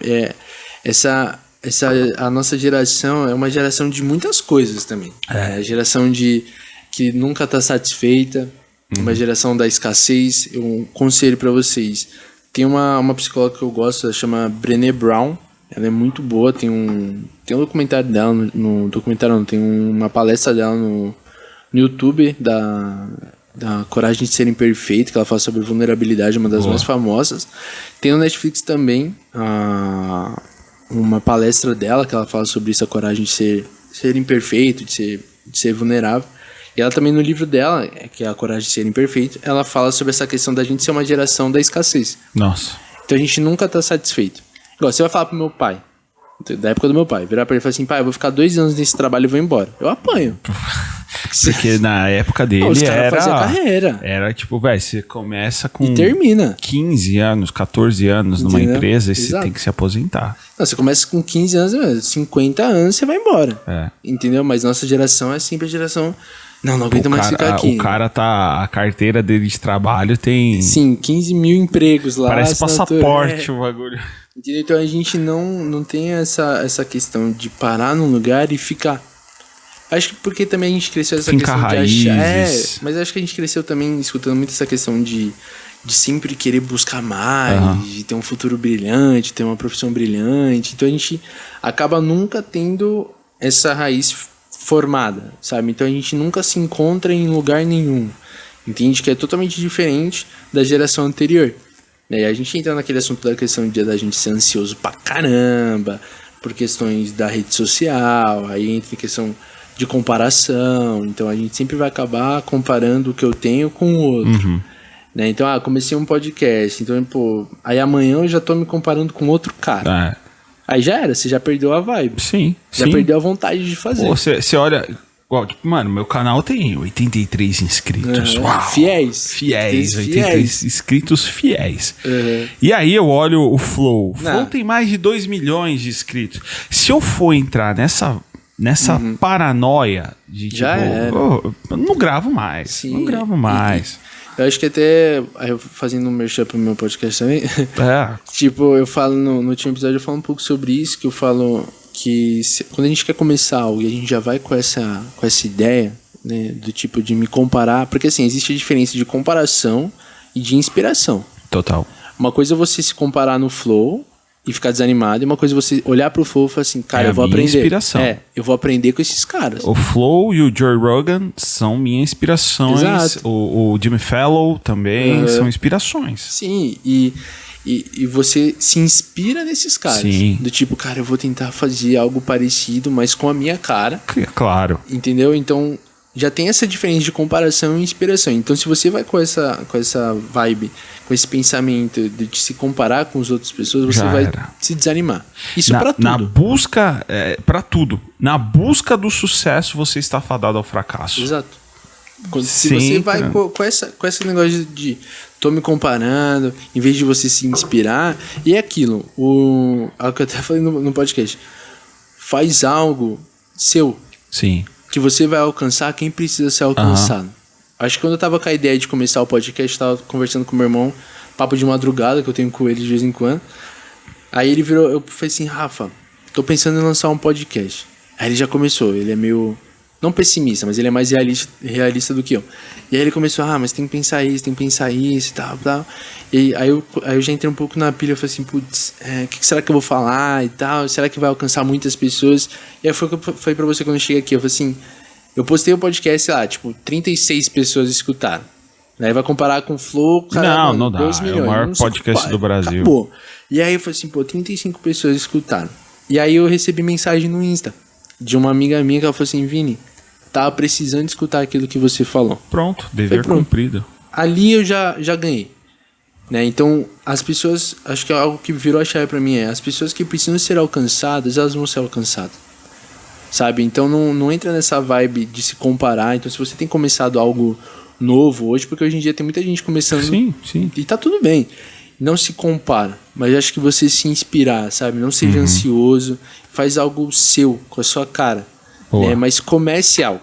A nossa geração é uma geração de muitas coisas também. É a geração que nunca tá satisfeita, uma geração da escassez. Um conselho pra vocês. Tem uma psicóloga que eu gosto, ela chama Brené Brown. Ela é muito boa, tem um documentário dela, tem uma palestra dela no YouTube da Coragem de Ser Imperfeito, que ela fala sobre vulnerabilidade, uma das mais famosas. Tem no Netflix também uma palestra dela, que ela fala sobre isso, a coragem de ser imperfeito, de ser vulnerável. E ela também, no livro dela, que é A Coragem de Ser Imperfeito, ela fala sobre essa questão da gente ser uma geração da escassez. Nossa. Então a gente nunca tá satisfeito. Igual, você vai falar pro meu pai, da época do meu pai, virar pra ele e falar assim, pai, eu vou ficar 2 anos nesse trabalho e vou embora. Eu apanho. Porque na época dele os caras faziam carreira. Era tipo, velho, você começa com E termina. 15 anos, 14 anos numa Entendeu? empresa e você Exato. tem que se aposentar. Não, você começa com 15 anos, 50 anos você vai embora. Entendeu? Mas nossa geração é sempre a geração... Não aguento mais ficar aqui. O cara tá... A carteira dele de trabalho tem... Sim, 15 mil empregos lá. Parece assinatura, passaporte o bagulho. Entendeu? Então a gente não tem essa questão de parar num lugar e ficar. Acho que porque também a gente cresceu essa Fincar questão raízes. de achar. Mas acho que a gente cresceu também escutando muito essa questão de sempre querer buscar mais, de ter um futuro brilhante, ter uma profissão brilhante. Então a gente acaba nunca tendo essa raiz formada, sabe? Então a gente nunca se encontra em lugar nenhum. Entende? Que é totalmente diferente da geração anterior. E aí a gente entra naquele assunto da questão da gente ser ansioso pra caramba, por questões da rede social, aí entra em questão de comparação. Então a gente sempre vai acabar comparando o que eu tenho com o outro. Né? Então, comecei um podcast, então, pô, aí amanhã eu já tô me comparando com outro cara. Aí já era, você já perdeu a vibe. Sim. Já perdeu a vontade de fazer. Você olha... Tipo, mano, meu canal tem 83 inscritos. Uau. Fiéis. 83 inscritos fiéis. E aí eu olho o Flow. O Flow tem mais de 2 milhões de inscritos. Se eu for entrar nessa paranoia de tipo, eu não gravo mais. Sim. Não gravo mais. Eu acho que até, eu fazendo um merchan pro meu podcast também, tipo, eu falo no último episódio, eu falo um pouco sobre isso, que eu falo que quando a gente quer começar algo e a gente já vai com essa ideia, né, do tipo de me comparar, porque assim, existe a diferença de comparação e de inspiração. Total. Uma coisa é você se comparar no flow e ficar desanimado, e uma coisa é você olhar pro flow e falar assim, cara, eu vou aprender. Inspiração. Eu vou aprender com esses caras. O Flow e o Joe Rogan são minhas inspirações. Exato. O Jimmy Fallon também são inspirações. Sim, e você se inspira nesses caras. Sim. Do tipo, cara, eu vou tentar fazer algo parecido, mas com a minha cara. Claro. Entendeu? Então, já tem essa diferença de comparação e inspiração. Então, se você vai com essa vibe, com esse pensamento de se comparar com as outras pessoas, você vai se desanimar. Isso pra tudo. Na busca, pra tudo. Na busca do sucesso, você está fadado ao fracasso. Exato. Se você vai com esse negócio de tô me comparando, em vez de você se inspirar, e é aquilo, o que eu até falei no podcast, faz algo seu. Sim. Que você vai alcançar quem precisa ser alcançado. Acho que quando eu tava com a ideia de começar o podcast, eu tava conversando com meu irmão, papo de madrugada, que eu tenho com ele de vez em quando. Aí ele virou, eu falei assim, Rafa, tô pensando em lançar um podcast. Aí ele já começou, ele é meio, não pessimista, mas ele é mais realista do que eu. E aí ele começou, mas tem que pensar isso e tal. E aí eu já entrei um pouco na pilha, eu falei assim, putz, o que será que eu vou falar e tal? Será que vai alcançar muitas pessoas? E aí foi o que eu falei pra você quando eu cheguei aqui, eu falei assim, eu postei o podcast, sei lá, 36 pessoas escutaram. Aí vai comparar com o Flow, cara, não dá, 2 milhões. É o maior podcast do Brasil. Acabou. E aí eu falei assim, 35 pessoas escutaram. E aí eu recebi mensagem no Insta de uma amiga minha que ela falou assim, Vini, tava precisando escutar aquilo que você falou. Pronto, dever cumprido. Ali eu já ganhei. Né? Então, as pessoas, acho que é algo que virou a chave pra mim, as pessoas que precisam ser alcançadas, elas vão ser alcançadas. Sabe? Então não entra nessa vibe de se comparar. Então, se você tem começado algo novo hoje, porque hoje em dia tem muita gente começando. Sim. E tá tudo bem. Não se compara, mas acho que você se inspirar, sabe? Não seja ansioso, faz algo seu, com a sua cara. Né? Mas comece algo,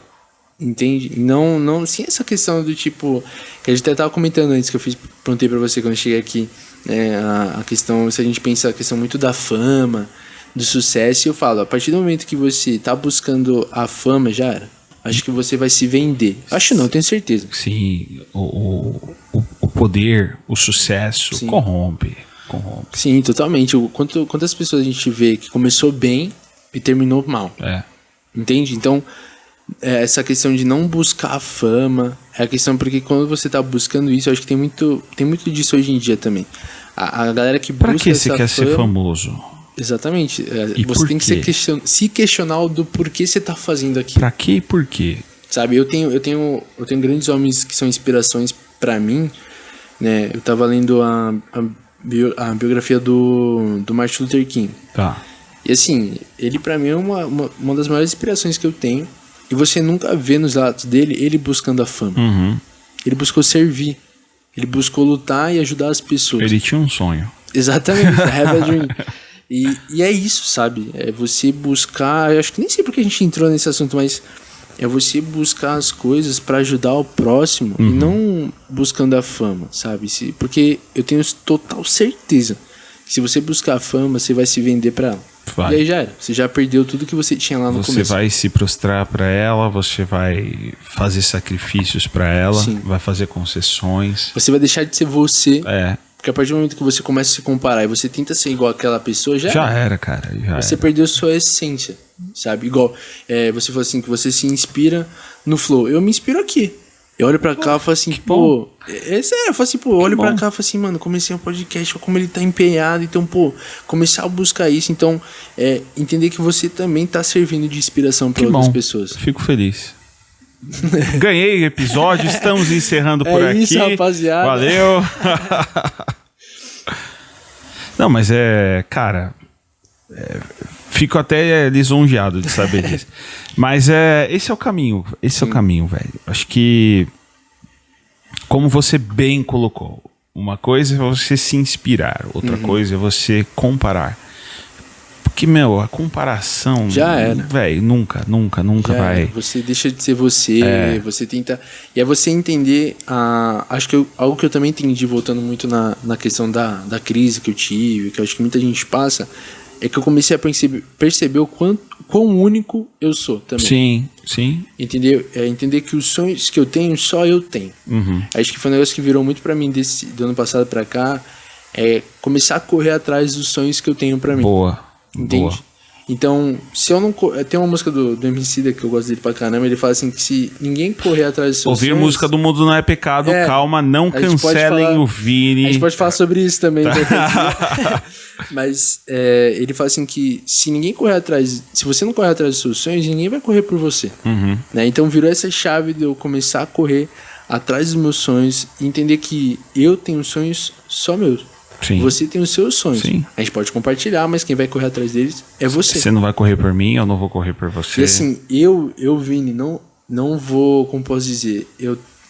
entende? Não, sim, essa questão do tipo, que a gente até tava comentando antes, que eu perguntei pra você quando eu cheguei aqui, a questão, se a gente pensa a questão muito da fama, do sucesso, eu falo, a partir do momento que você tá buscando a fama, já era. Acho que você vai se vender. Acho não, tenho certeza. Sim, o poder, o sucesso, Sim. corrompe. Sim, totalmente. Quantas pessoas a gente vê que começou bem e terminou mal? Entende? Então, essa questão de não buscar a fama, é a questão porque quando você tá buscando isso, eu acho que tem muito disso hoje em dia também. A galera que busca pra que você quer fama, ser famoso? Exatamente. E você tem que se questionar do porquê você tá fazendo aquilo. Pra quê e por quê? Sabe, eu tenho grandes homens que são inspirações pra mim, né? Eu tava lendo a biografia do Martin Luther King. Tá. E assim, ele pra mim é uma das maiores inspirações que eu tenho. E você nunca vê nos relatos dele ele buscando a fama. Ele buscou servir. Ele buscou lutar e ajudar as pessoas. Ele tinha um sonho. Exatamente, have a dream. E é isso, sabe? É você buscar... Eu acho que nem sei porque a gente entrou nesse assunto, mas é você buscar as coisas pra ajudar o próximo e não buscando a fama, sabe? Porque eu tenho total certeza que se você buscar a fama, você vai se vender pra ela. Vai. E aí já era. Você já perdeu tudo que você tinha lá no começo. Você vai se prostrar pra ela, você vai fazer sacrifícios pra ela, Sim. vai fazer concessões. Você vai deixar de ser você. É. Porque a partir do momento que você começa a se comparar e você tenta ser igual àquela pessoa, Já era, cara. Você perdeu sua essência, sabe? Igual, você falou assim, que você se inspira no flow. Eu me inspiro aqui. Eu olho pra cá e falo assim, pô... É sério, eu falo assim, pô, eu olho pra cá e falo assim, mano, comecei um podcast, olha como ele tá empenhado. Então, pô, começar a buscar isso. Então, entender que você também tá servindo de inspiração pra outras pessoas. Fico feliz. Ganhei episódio, estamos encerrando por aqui. É isso, rapaziada. Valeu. Não, mas cara, fico até lisonjeado de saber disso. Mas esse é o caminho, é o caminho, velho. Acho que, como você bem colocou, uma coisa é você se inspirar, outra coisa é você comparar. Porque, a comparação... Já era. Velho, nunca vai... Você deixa de ser você, você tenta... E é você entender... acho que algo que eu também entendi, voltando muito na questão da crise que eu tive, que eu acho que muita gente passa, é que eu comecei a perceber o quão único eu sou também. Sim, sim. Entendeu? Entender que os sonhos que eu tenho, só eu tenho. Acho que foi um negócio que virou muito pra mim do ano passado pra cá, é começar a correr atrás dos sonhos que eu tenho pra mim. Boa. Entende? Boa. Então, se eu não... Tem uma música do Emicida que eu gosto dele pra caramba, ele fala assim que se ninguém correr atrás dos seus Ouvir sonhos... música do Mundo Não É Pecado, calma, não cancelem o Vini. A gente pode falar sobre isso também. Mas ele fala assim que se ninguém correr atrás... Se você não correr atrás dos seus sonhos, ninguém vai correr por você. Né? Então virou essa chave de eu começar a correr atrás dos meus sonhos e entender que eu tenho sonhos só meus. Sim. Você tem os seus sonhos. Sim. A gente pode compartilhar, mas quem vai correr atrás deles é você. Você não vai correr por mim, eu não vou correr por você. E assim, eu Vini, não vou, como posso dizer,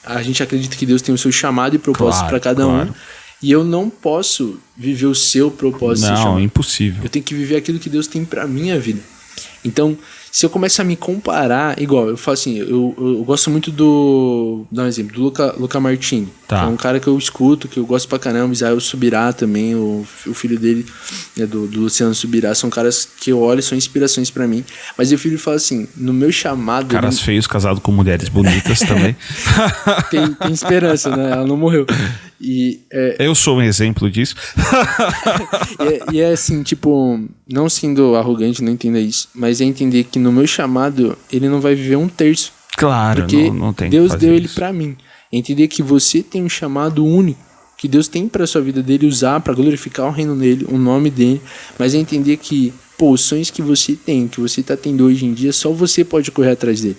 a gente acredita que Deus tem o seu chamado e propósito para cada um. E eu não posso viver o seu propósito. Não, é impossível. Eu tenho que viver aquilo que Deus tem pra minha vida. Então, se eu começar a me comparar, igual, eu falo assim, eu gosto muito do... Vou dar um exemplo, do Luca Martini. Tá. Que é um cara que eu escuto, que eu gosto pra caramba. Israel Subirá também, o filho dele, né, do Luciano Subirá. São caras que eu olho, são inspirações pra mim. Mas o filho fala assim, no meu chamado... Caras feios casados com mulheres bonitas também. Tem esperança, né? Ela não morreu. Eu sou um exemplo disso. e é assim, tipo, não sendo arrogante, não entenda isso, mas é entender que no meu chamado ele não vai viver um terço. Claro, porque não tem Deus que fazer deu ele isso. pra mim. É entender que você tem um chamado único, que Deus tem pra sua vida dele usar pra glorificar o reino dele, o nome dele, mas é entender que, os sonhos que você tem, que você tá tendo hoje em dia, só você pode correr atrás dele.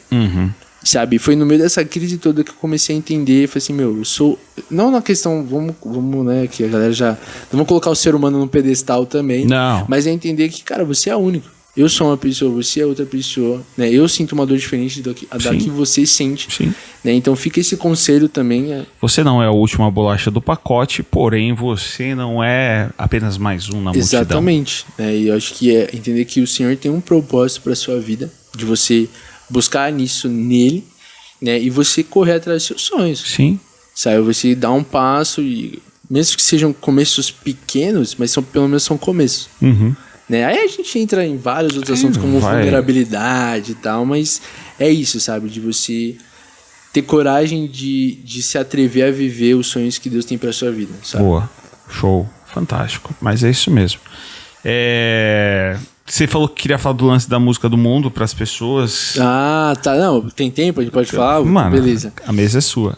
Sabe, foi no meio dessa crise toda que eu comecei a entender, falei assim, eu sou, não na questão, vamos, né, que a galera já, não vamos colocar o ser humano no pedestal também, não, mas é entender que, cara, você é único, eu sou uma pessoa, você é outra pessoa, né, eu sinto uma dor diferente da que você sente, sim. Né, então fica esse conselho também. Você não é a última bolacha do pacote, porém você não é apenas mais um na multidão. Exatamente, né, e eu acho que é entender que o Senhor tem um propósito para sua vida, de você buscar nisso nele, né? E você correr atrás dos seus sonhos. Sim. Sabe? Você dá um passo e mesmo que sejam começos pequenos, mas pelo menos são começos. Né? Aí a gente entra em vários outros assuntos como vulnerabilidade e tal, mas é isso, sabe? De você ter coragem de se atrever a viver os sonhos que Deus tem pra sua vida, sabe? Boa. Show. Fantástico. Mas é isso mesmo. Você falou que queria falar do lance da música do mundo pras pessoas. Ah, tá. Não, tem tempo? A gente pode falar? Mano, beleza. A mesa é sua.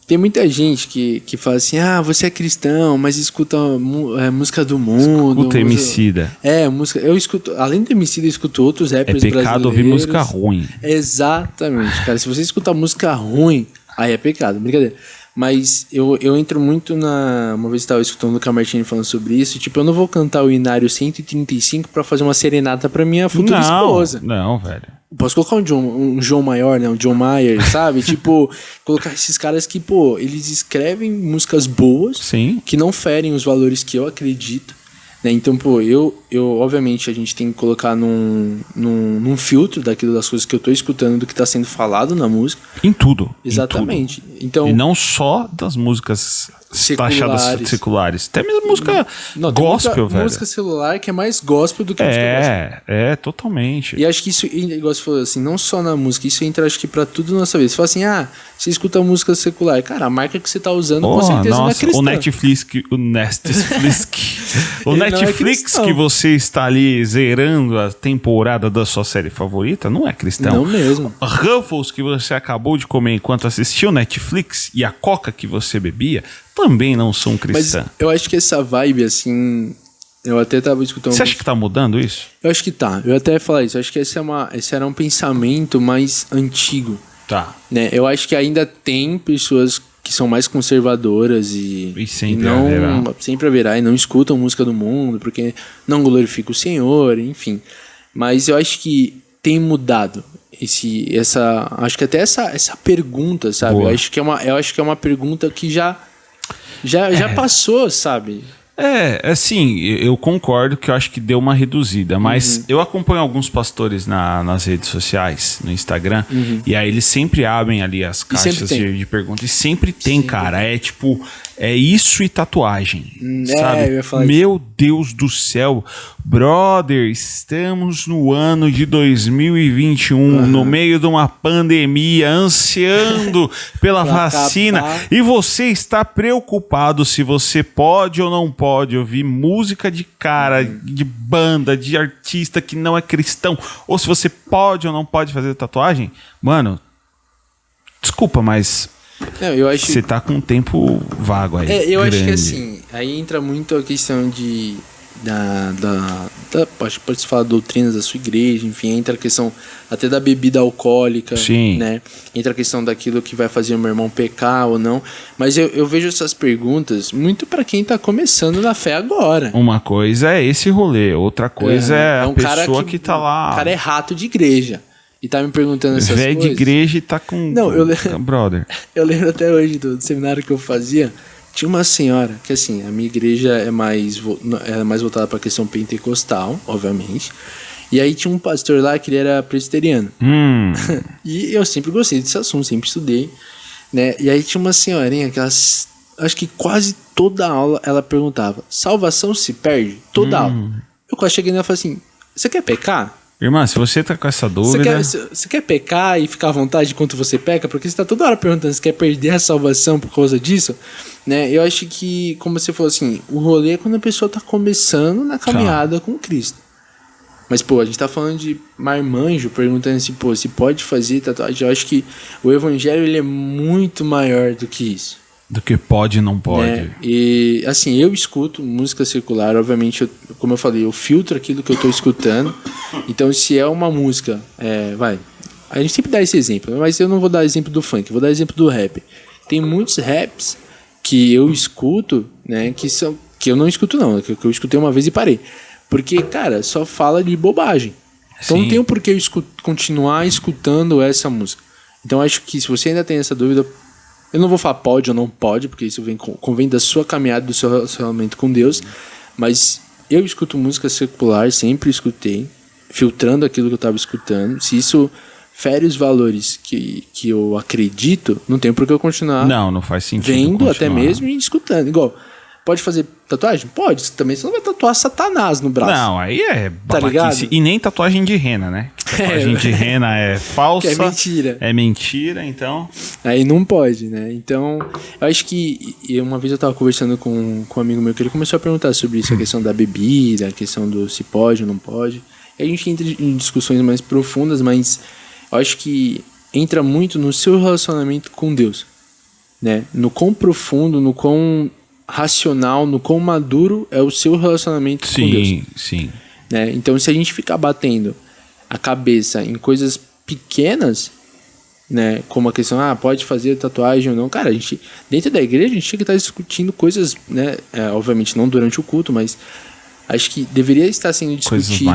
Tem muita gente que fala assim, você é cristão, mas escuta música do mundo. Escuta Emicida. Música. Eu escuto, além do Emicida, eu escuto outros rappers brasileiros. É pecado ouvir música ruim. Exatamente, cara. Se você escuta música ruim, aí é pecado, brincadeira. Mas eu entro muito uma vez eu estava escutando o Luca Martini falando sobre isso, tipo, eu não vou cantar o Inário 135 pra fazer uma serenata pra minha futura esposa. Não, velho. Posso colocar um João Maior, né? Um John Mayer, sabe? Tipo, colocar esses caras que, eles escrevem músicas boas, sim, que não ferem os valores que eu acredito, né? Então, eu obviamente, a gente tem que colocar num filtro daquilo das coisas que eu tô escutando, do que tá sendo falado na música. Em tudo. Exatamente. Em tudo. Então, e não só das músicas taxadas seculares. Até mesmo música gospel, velho. Música celular que é mais gospel do que música gospel. Totalmente. E acho que isso, igual você falou assim, não só na música, isso entra acho que pra tudo na nossa vida. Você fala assim, você escuta música secular. Cara, a marca que você tá usando com certeza não é cristã. O Netflix que você está ali zerando a temporada da sua série favorita, não é cristão. Não mesmo. Ruffles que você acabou de comer enquanto assistiu Netflix e a Coca que você bebia também não são cristãs. Mas eu acho que essa vibe, assim... Eu até tava escutando... Você acha que tá mudando isso? Eu acho que tá. Eu até ia falar isso. Eu acho que esse era um pensamento mais antigo. Tá. Né? Eu acho que ainda tem pessoas que são mais conservadoras e sempre sempre haverá e não escutam música do mundo porque não glorifica o Senhor, enfim. Mas eu acho que tem mudado acho que até essa pergunta, sabe? Eu acho que é uma pergunta que já passou, sabe? Assim, eu concordo que eu acho que deu uma reduzida, mas eu acompanho alguns pastores nas redes sociais, no Instagram, e aí eles sempre abrem ali as caixas de perguntas, e sempre tem, cara, é isso e tatuagem, sabe? Eu ia falar Meu Deus do céu. Brother, estamos no ano de 2021, no meio de uma pandemia, ansiando pela vacina. E você está preocupado se você pode ou não pode ouvir música de cara, de banda, de artista que não é cristão, ou se você pode ou não pode fazer tatuagem. Mano, desculpa, mas eu acho... você tá com um tempo vago aí. Eu grande. acho que assim, aí entra muito a questão de pode falar doutrinas da sua igreja, enfim, entra a questão até da bebida alcoólica, sim, né? Entra a questão daquilo que vai fazer o meu irmão pecar ou não. Mas eu vejo essas perguntas muito para quem tá começando na fé agora. Uma coisa é esse rolê, outra coisa é a pessoa que tá lá. O cara é rato de igreja e tá me perguntando essas coisas. Velho de igreja e tá com... Não, eu lembro, brother. Eu lembro até hoje do seminário que eu fazia. Tinha uma senhora, que assim, a minha igreja é mais voltada para a questão pentecostal, obviamente. E aí tinha um pastor lá que ele era presbiteriano. E eu sempre gostei desse assunto, sempre estudei, né? E aí tinha uma senhorinha que acho que quase toda aula ela perguntava: salvação se perde? Toda aula. Eu quase cheguei nela e falei assim: você quer pecar? Irmã, se você tá com essa dúvida... Você quer pecar e ficar à vontade enquanto você peca? Porque você tá toda hora perguntando se quer perder a salvação por causa disso, né? Eu acho que, como você falou assim, o rolê é quando a pessoa tá começando na caminhada com Cristo. Mas, pô, a gente tá falando de marmanjo, perguntando assim, pô, se pode fazer tatuagem. Eu acho que o evangelho, ele é muito maior do que isso. Do que pode e não pode. Né? E, assim, eu escuto música secular, obviamente, como eu falei, eu filtro aquilo que eu tô escutando. Então, se é uma música, a gente sempre dá esse exemplo, mas eu não vou dar exemplo do funk, eu vou dar exemplo do rap. Tem muitos raps que eu escuto, né, que eu não escuto não, que eu escutei uma vez e parei. Porque, cara, só fala de bobagem. Então, não tem o porquê eu continuar escutando essa música. Então, acho que se você ainda tem essa dúvida... Eu não vou falar pode ou não pode, porque isso convém da sua caminhada, do seu relacionamento com Deus. Mas eu escuto música secular, sempre escutei, filtrando aquilo que eu estava escutando. Se isso fere os valores que eu acredito, não tem por que eu continuar. Não faz sentido. Vendo continuar. até mesmo e escutando. Igual, pode fazer tatuagem? Pode. Também você não vai tatuar Satanás no braço. Não, aí é tá ligado? E nem tatuagem de rena, né? Tatuagem de rena é falsa. Que é mentira. É mentira, então... Aí não pode, né? Então, eu acho que... Uma vez eu tava conversando com um amigo meu que ele começou a perguntar sobre isso, a questão da bebida, a questão do se pode ou não pode. E a gente entra em discussões mais profundas, mas eu acho que entra muito no seu relacionamento com Deus, né? No quão profundo, no quão racional, no quão maduro é o seu relacionamento com Deus. Sim. Né? Então, se a gente ficar batendo a cabeça em coisas pequenas, né, como a questão, pode fazer tatuagem ou não, cara, a gente, dentro da igreja, a gente tinha que estar discutindo coisas, né, obviamente não durante o culto, mas acho que deveria estar sendo discutido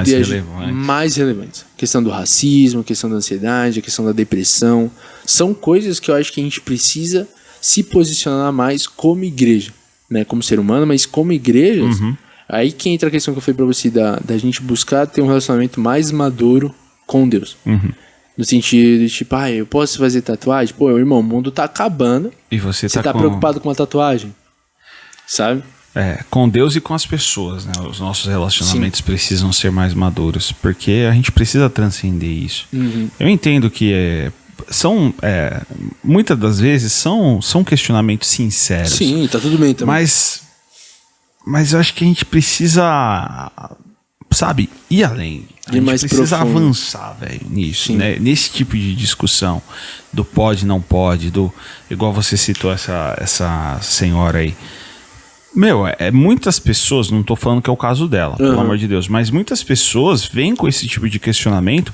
mais relevantes. A questão do racismo, a questão da ansiedade, a questão da depressão, são coisas que eu acho que a gente precisa se posicionar mais como igreja, né, como ser humano, mas como igrejas. Aí que entra a questão que eu falei pra você da gente buscar ter um relacionamento mais maduro com Deus. No sentido de, tipo, eu posso fazer tatuagem? Pô, irmão, o mundo tá acabando. E você tá preocupado com a tatuagem? Sabe? Com Deus e com as pessoas, né? Os nossos relacionamentos precisam ser mais maduros, porque a gente precisa transcender isso. Eu entendo que muitas das vezes são questionamentos sinceros. Sim, tá tudo bem também. Mas eu acho que a gente precisa, sabe, ir além. A gente mais precisa profundo. avançar, velho, nisso, né? Nesse tipo de discussão do pode, não pode, igual você citou essa senhora aí. Meu, muitas pessoas, não tô falando que é o caso dela, pelo amor de Deus, mas muitas pessoas vêm com esse tipo de questionamento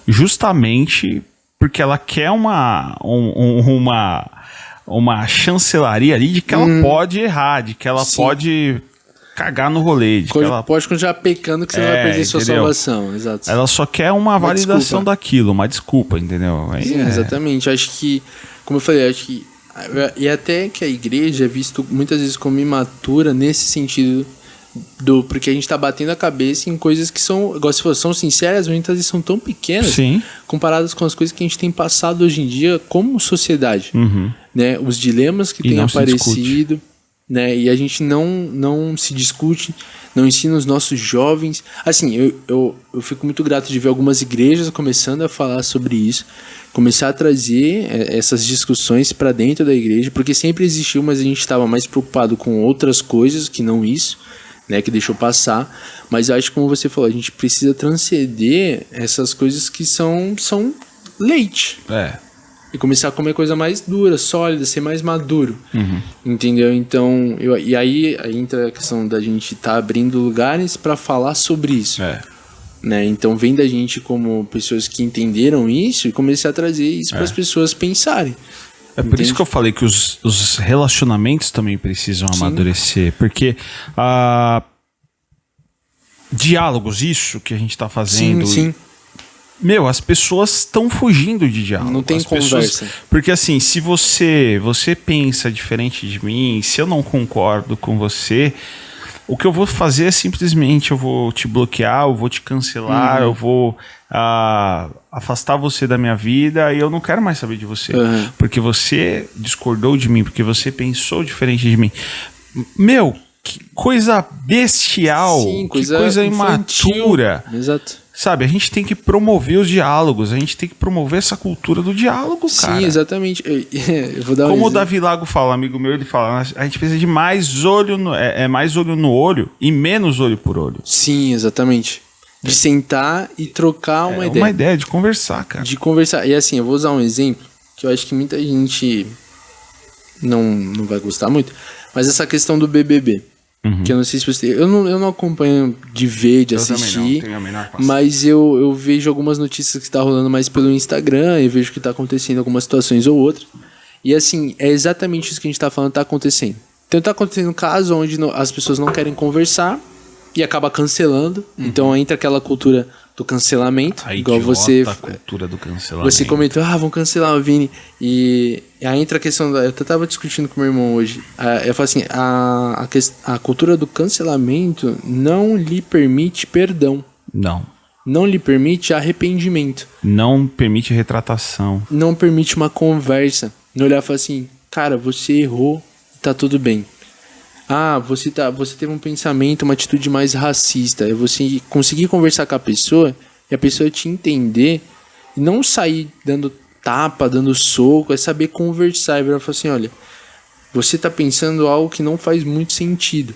justamente porque ela quer uma chancelaria ali de que ela pode errar, de que ela pode cagar no rolê. De que ela pode continuar pecando que você não vai perder sua salvação. Exato. Ela só quer uma validação daquilo, uma desculpa, entendeu? Sim, exatamente. Acho que, como eu falei, acho que... E até que a igreja é visto muitas vezes como imatura nesse sentido porque a gente tá batendo a cabeça em coisas que são, igual você falou, são sinceras, mas muitas vezes são tão pequenas comparadas com as coisas que a gente tem passado hoje em dia como sociedade, né? Os dilemas que têm aparecido, né? E a gente não se discute, não ensina os nossos jovens. Assim, eu fico muito grato de ver algumas igrejas começando a falar sobre isso, começar a trazer essas discussões para dentro da igreja, porque sempre existiu, mas a gente estava mais preocupado com outras coisas que não isso, né, que deixou passar. Mas eu acho que, como você falou, a gente precisa transcender essas coisas que são leite. E começar a comer coisa mais dura, sólida, ser mais maduro. Entendeu? Então, e aí entra a questão da gente estar abrindo lugares para falar sobre isso. Né? Então, vem da gente como pessoas que entenderam isso e comecei a trazer isso para as pessoas pensarem. É por isso que eu falei que os relacionamentos também precisam amadurecer. Porque diálogos, isso que a gente tá fazendo... Sim. Meu, as pessoas estão fugindo de diálogo. Não tem conversa. Porque assim, se você pensa diferente de mim, se eu não concordo com você, o que eu vou fazer é simplesmente eu vou te bloquear, eu vou te cancelar, eu vou afastar você da minha vida e eu não quero mais saber de você. Porque você discordou de mim, porque você pensou diferente de mim. Meu, que coisa bestial, que coisa imatura. Exato. Sabe, a gente tem que promover os diálogos, a gente tem que promover essa cultura do diálogo, cara. Sim, exatamente. Eu vou dar Como o Davi Lago fala, amigo meu, ele fala, a gente precisa de mais olho mais olho no olho e menos olho por olho. Sim, exatamente. De sentar e trocar uma ideia. Uma ideia de conversar, cara. De conversar. E assim, eu vou usar um exemplo que eu acho que muita gente não vai gostar muito, mas essa questão do BBB. Que eu não sei se você... Eu não acompanho de ver, de assistir. Também não tenho a menor paciência. Mas eu vejo algumas notícias que tá rolando mais pelo Instagram. E vejo que tá acontecendo algumas situações ou outras. E assim, é exatamente isso que a gente tá falando, tá acontecendo. Então tá acontecendo um caso onde as pessoas não querem conversar e acaba cancelando. Então entra aquela cultura do cancelamento. Igual você... A cultura do cancelamento. Você comentou, vão cancelar o Vini. E aí entra a questão eu até tava discutindo com meu irmão hoje. Eu falo assim, a cultura do cancelamento não lhe permite perdão. Não lhe permite arrependimento. Não permite retratação. Não permite uma conversa. Não olhar e falar assim, cara, você errou, tá tudo bem. Você teve um pensamento, uma atitude mais racista. É você conseguir conversar com a pessoa e a pessoa te entender e não sair dando tapa, dando soco, é saber conversar e virar e falar assim, olha, você tá pensando algo que não faz muito sentido.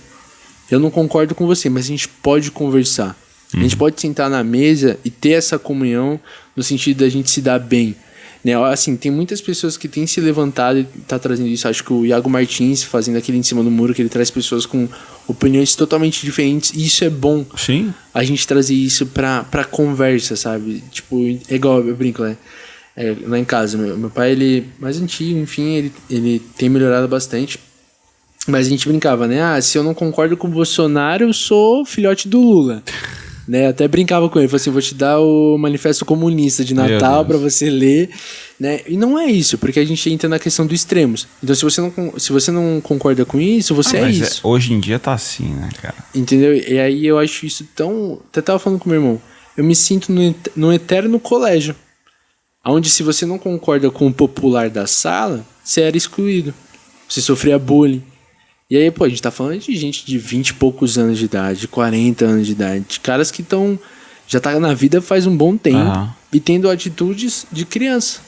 Eu não concordo com você, mas a gente pode conversar. A gente pode sentar na mesa e ter essa comunhão no sentido da gente se dar bem. Né? Assim, tem muitas pessoas que têm se levantado e tá trazendo isso. Acho que o Iago Martins fazendo aquele em cima do muro, que ele traz pessoas com opiniões totalmente diferentes, e isso é bom. Sim. A gente trazer isso pra conversa, sabe? Tipo, é igual, eu brinco, né? Lá em casa, meu pai, ele mais antigo, enfim, ele tem melhorado bastante. Mas a gente brincava, né? Se eu não concordo com o Bolsonaro, eu sou filhote do Lula. Né? Até brincava com ele, falei assim, vou te dar o Manifesto Comunista de Natal para você ler, né? E não é isso, porque a gente entra na questão dos extremos. Então, se você não concorda com isso, você é isso. Hoje em dia tá assim, né, cara? Entendeu? E aí eu acho isso tão... Até tava falando com meu irmão, eu me sinto no eterno colégio, onde se você não concorda com o popular da sala, você era excluído, você sofria bullying. E aí, a gente tá falando de gente de 20 e poucos anos de idade, 40 anos de idade, de caras que já tá na vida faz um bom tempo e tendo atitudes de criança.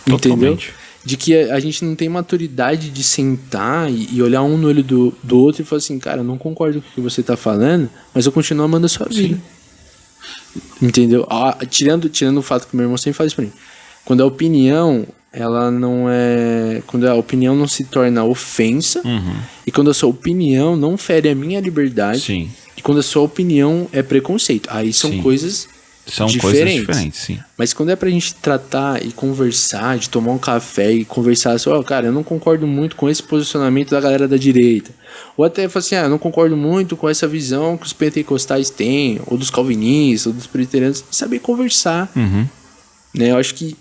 Entendeu? De que a gente não tem maturidade de sentar e olhar um no olho do outro e falar assim, cara, eu não concordo com o que você tá falando, mas eu continuo amando a sua vida. Entendeu? Tirando o fato que meu irmão sempre faz isso pra mim. Quando a opinião... quando a opinião não se torna ofensa, e quando a sua opinião não fere a minha liberdade, e quando a sua opinião é preconceito. Aí são coisas diferentes, sim. Mas quando é pra gente tratar e conversar, de tomar um café e conversar assim, cara, eu não concordo muito com esse posicionamento da galera da direita. Ou até falar assim, eu não concordo muito com essa visão que os pentecostais têm, ou dos calvinistas, ou dos presbiterianos. Saber conversar. Né? Eu acho que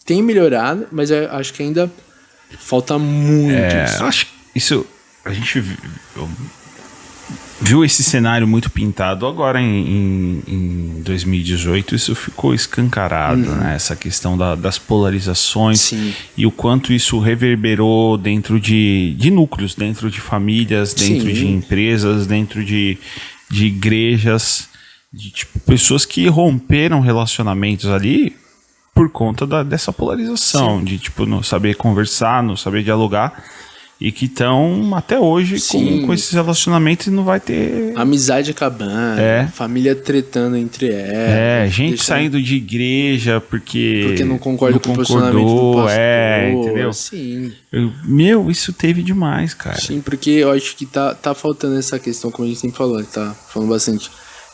tem melhorado, mas eu acho que ainda falta muito. Acho que isso a gente viu esse cenário muito pintado agora em 2018, isso ficou escancarado, né? Essa questão das polarizações. Sim. E o quanto isso reverberou dentro de núcleos, dentro de famílias, dentro Sim. de empresas, dentro de igrejas, de tipo, pessoas que romperam relacionamentos ali por conta dessa polarização, de tipo, não saber conversar, não saber dialogar. E que estão até hoje com esses relacionamentos e não vai ter... Amizade acabando, família tretando entre elas. Gente saindo de igreja porque não concorda com o posicionamento do pastor. Entendeu? Sim. Isso teve demais, cara. Sim, porque eu acho que tá faltando essa questão, como a gente sempre falou, tá falando bastante,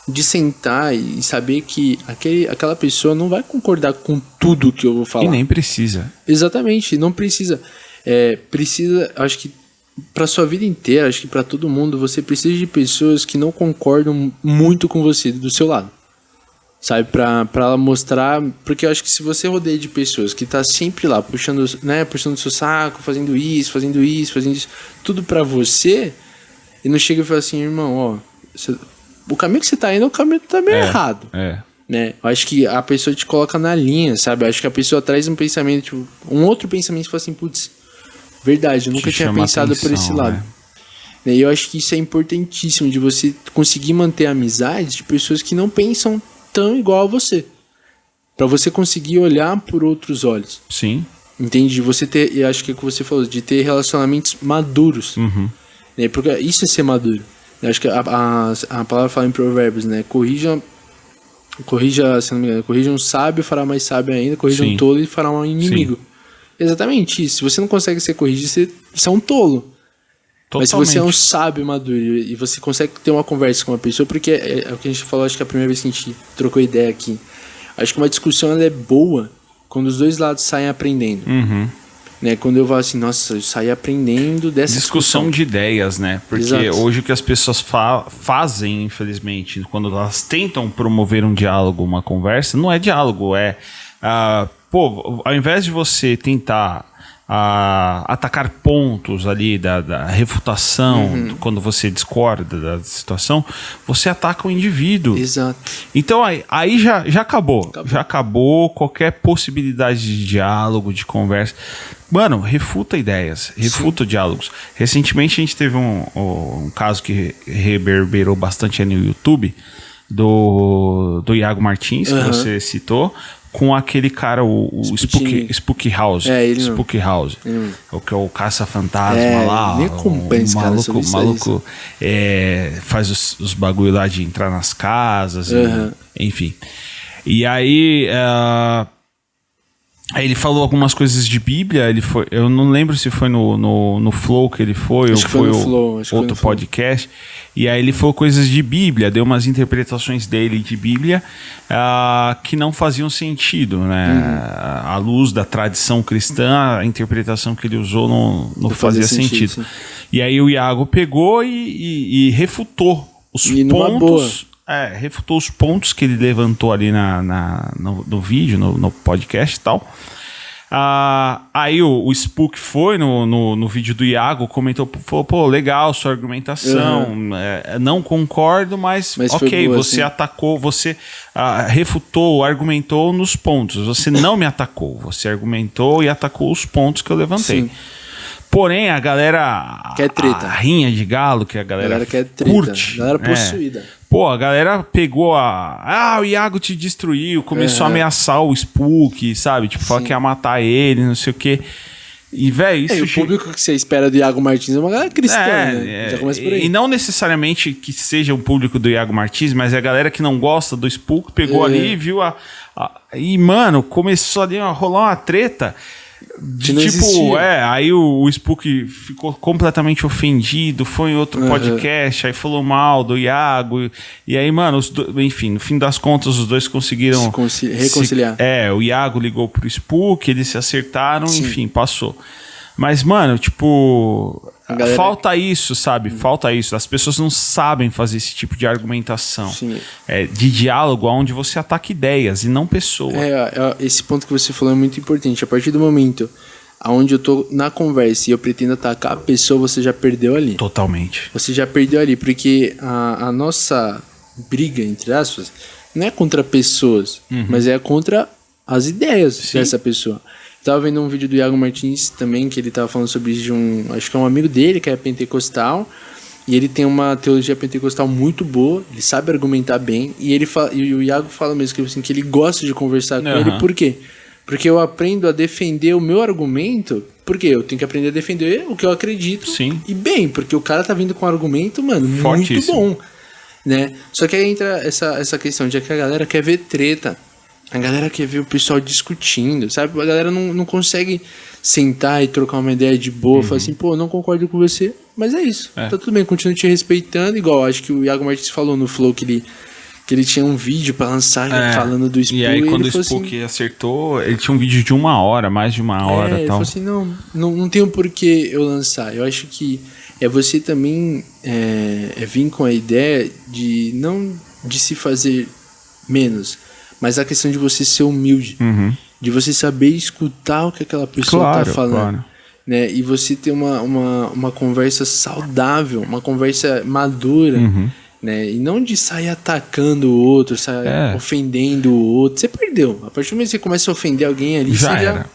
de sentar e saber que aquela pessoa não vai concordar com tudo que eu vou falar. E nem precisa. Exatamente, não precisa. Precisa, acho que pra sua vida inteira, acho que pra todo mundo, você precisa de pessoas que não concordam muito com você, do seu lado. Sabe, pra ela mostrar, porque eu acho que se você rodeia de pessoas que tá sempre lá, puxando o seu saco, fazendo isso, tudo pra você, e não chega e fala assim, irmão, o caminho que você tá indo é o caminho que tá meio errado. Né? Eu acho que a pessoa te coloca na linha, sabe? Eu acho que a pessoa traz um pensamento, tipo, um outro pensamento e fala assim, putz, verdade, eu nunca tinha pensado por esse lado. Né? E eu acho que isso é importantíssimo, de você conseguir manter amizades de pessoas que não pensam tão igual a você. Pra você conseguir olhar por outros olhos. Sim. Entende? De você ter, eu acho que é o que você falou, de ter relacionamentos maduros. Né? Porque isso é ser maduro. Eu acho que a palavra fala em Provérbios, né? Corrija, se não me engano, corrija um sábio, fará mais sábio ainda, corrija um tolo e fará um inimigo. Sim. Exatamente isso. Se você não consegue ser corrigido, você é um tolo. Totalmente. Mas se você é um sábio maduro e você consegue ter uma conversa com uma pessoa, porque é o que a gente falou, acho que é a primeira vez que a gente trocou ideia aqui. Acho que uma discussão ela é boa quando os dois lados saem aprendendo. Né? Quando eu falo assim, nossa, eu saí aprendendo dessa discussão de ideias, né? Porque hoje o que as pessoas fazem, infelizmente, quando elas tentam promover um diálogo, uma conversa, não é diálogo, ao invés de você tentar atacar pontos ali da refutação, quando você discorda da situação, você ataca o indivíduo. Exato. Então aí já acabou. Já acabou qualquer possibilidade de diálogo, de conversa. Mano, refuta ideias, refuta diálogos. Recentemente a gente teve um caso que reverberou bastante no YouTube do Iago Martins, que você citou, com aquele cara, o Spook House. Spook House. O que é o caça-fantasma lá. Nem acompanha esse cara sobre isso. O maluco faz os bagulho lá de entrar nas casas, enfim. E aí... Aí ele falou algumas coisas de Bíblia, eu não lembro se foi no Flow que ele foi, ou foi outro podcast. E aí ele falou coisas de Bíblia, deu umas interpretações dele de Bíblia que não faziam sentido, né? À luz da tradição cristã, a interpretação que ele usou não fazia sentido. E aí o Iago pegou e refutou os pontos... refutou os pontos que ele levantou ali no vídeo, no podcast e tal. Aí o Spook foi no vídeo do Iago, comentou, falou, pô, legal sua argumentação, não concordo, mas ok, você assim. Atacou, você refutou, argumentou nos pontos, você não me atacou, você argumentou e atacou os pontos que eu levantei. Sim. Porém, a galera... Quer treta. A rinha de galo que a galera quer treta. Curte. A galera possuída. Pô, a galera pegou o Iago te destruiu, começou a ameaçar o Spook, sabe? Tipo, falar que ia matar ele, não sei o quê. E, velho, isso... o público que você espera do Iago Martins é uma galera cristã, né? Já começa por aí. E não necessariamente que seja o público do Iago Martins, mas é a galera que não gosta do Spook, pegou ali e viu E, mano, começou ali a rolar uma treta... aí o Spook ficou completamente ofendido, foi em outro podcast, aí falou mal do Iago, e aí, mano, enfim, no fim das contas, os dois conseguiram reconciliar. O Iago ligou pro Spook, eles se acertaram, enfim, passou. Mas, mano, tipo... Falta isso, sabe? Falta isso. As pessoas não sabem fazer esse tipo de argumentação. De diálogo onde você ataca ideias e não pessoas. Esse ponto que você falou é muito importante. A partir do momento aonde eu tô na conversa e eu pretendo atacar a pessoa, você já perdeu ali. Totalmente. Você já perdeu ali, porque a nossa briga, entre aspas, não é contra pessoas, mas é contra as ideias dessa pessoa. Eu tava vendo um vídeo do Iago Martins também, que ele tava falando sobre isso de acho que é um amigo dele, que é pentecostal, e ele tem uma teologia pentecostal muito boa, ele sabe argumentar bem, e o Iago fala mesmo que, assim, que ele gosta de conversar com ele, por quê? Porque eu aprendo a defender o meu argumento, porque eu tenho que aprender a defender o que eu acredito. Sim. E bem, porque o cara tá vindo com um argumento, mano, muito bom, né? Só que aí entra essa questão de que a galera quer ver treta, a galera quer ver o pessoal discutindo, sabe? A galera não consegue sentar e trocar uma ideia de boa, falar assim, pô, não concordo com você, mas é isso, tá tudo bem, continuo te respeitando, igual acho que o Iago Martins falou no Flow que ele tinha um vídeo pra lançar falando do Spook. E aí quando o Spook acertou, ele tinha um vídeo de 1 hora, mais de 1 hora e tal. Ele falou assim, não tem um porquê eu lançar. Eu acho que é você também vir com a ideia de não de se fazer menos, mas a questão de você ser humilde. De você saber escutar o que aquela pessoa tá falando. Claro. Né? E você ter uma conversa saudável, uma conversa madura. Né? E não de sair atacando o outro, sair ofendendo o outro. Você perdeu. A partir do momento que você começa a ofender alguém ali,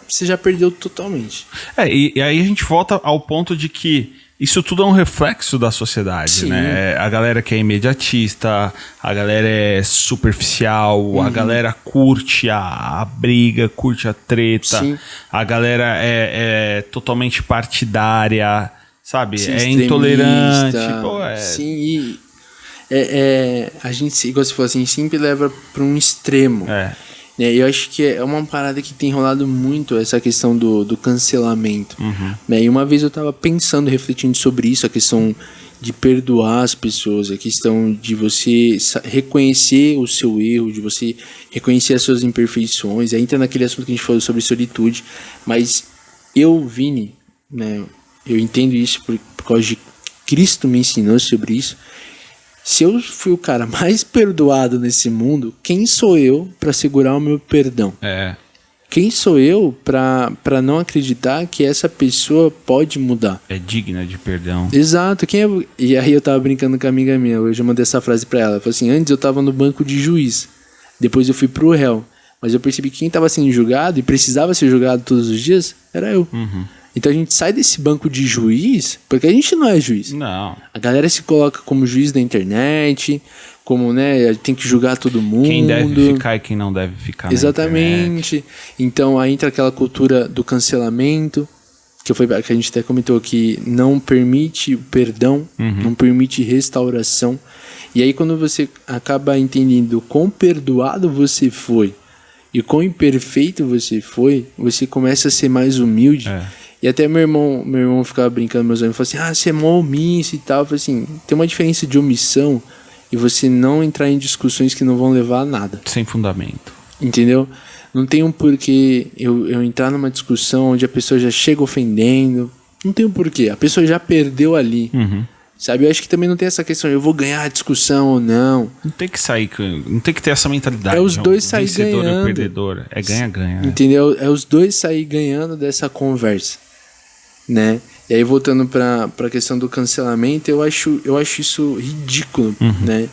você já perdeu totalmente. E aí a gente volta ao ponto de que isso tudo é um reflexo da sociedade, né? A galera que é imediatista, a galera é superficial, a galera curte a briga, curte a treta, a galera é totalmente partidária, sabe? É intolerante. Sim, a gente, igual você falou assim, sempre leva para um extremo. E eu acho que é uma parada que tem rolado muito, essa questão do cancelamento. E uma vez eu tava pensando, refletindo sobre isso, a questão de perdoar as pessoas, a questão de você reconhecer o seu erro, de você reconhecer as suas imperfeições. Aí entra naquele assunto que a gente falou sobre solitude. Mas eu, Vini, né, eu entendo isso por causa de Cristo me ensinou sobre isso. Se eu fui o cara mais perdoado nesse mundo, quem sou eu para segurar o meu perdão? Quem sou eu para não acreditar que essa pessoa pode mudar? É digna de perdão. Exato. E aí eu tava brincando com a amiga minha, hoje eu mandei essa frase pra ela. Ela falou assim, antes eu tava no banco de juiz, depois eu fui pro réu. Mas eu percebi que quem tava sendo julgado e precisava ser julgado todos os dias, era eu. Então a gente sai desse banco de juiz, porque a gente não é juiz. Não. A galera se coloca como juiz da internet, como, né, tem que julgar todo mundo. Quem deve ficar e quem não deve ficar. Exatamente. Então aí entra aquela cultura do cancelamento, que a gente até comentou que não permite o perdão, não permite restauração. E aí quando você acaba entendendo quão perdoado você foi e quão imperfeito você foi, você começa a ser mais humilde. E até meu irmão ficava brincando, meus amigos, falou assim, você é mó omisso e tal. Eu falei assim, tem uma diferença de omissão e você não entrar em discussões que não vão levar a nada. Sem fundamento. Entendeu? Não tem um porquê eu entrar numa discussão onde a pessoa já chega ofendendo. Não tem um porquê. A pessoa já perdeu ali. Sabe? Eu acho que também não tem essa questão, eu vou ganhar a discussão ou não. Não tem que sair, não tem que ter essa mentalidade. É os dois sair ganhando. Vencedor e o perdedor. É ganha-ganha. Entendeu? É os dois sair ganhando dessa conversa. Né? E aí voltando pra questão do cancelamento, eu acho isso ridículo, né?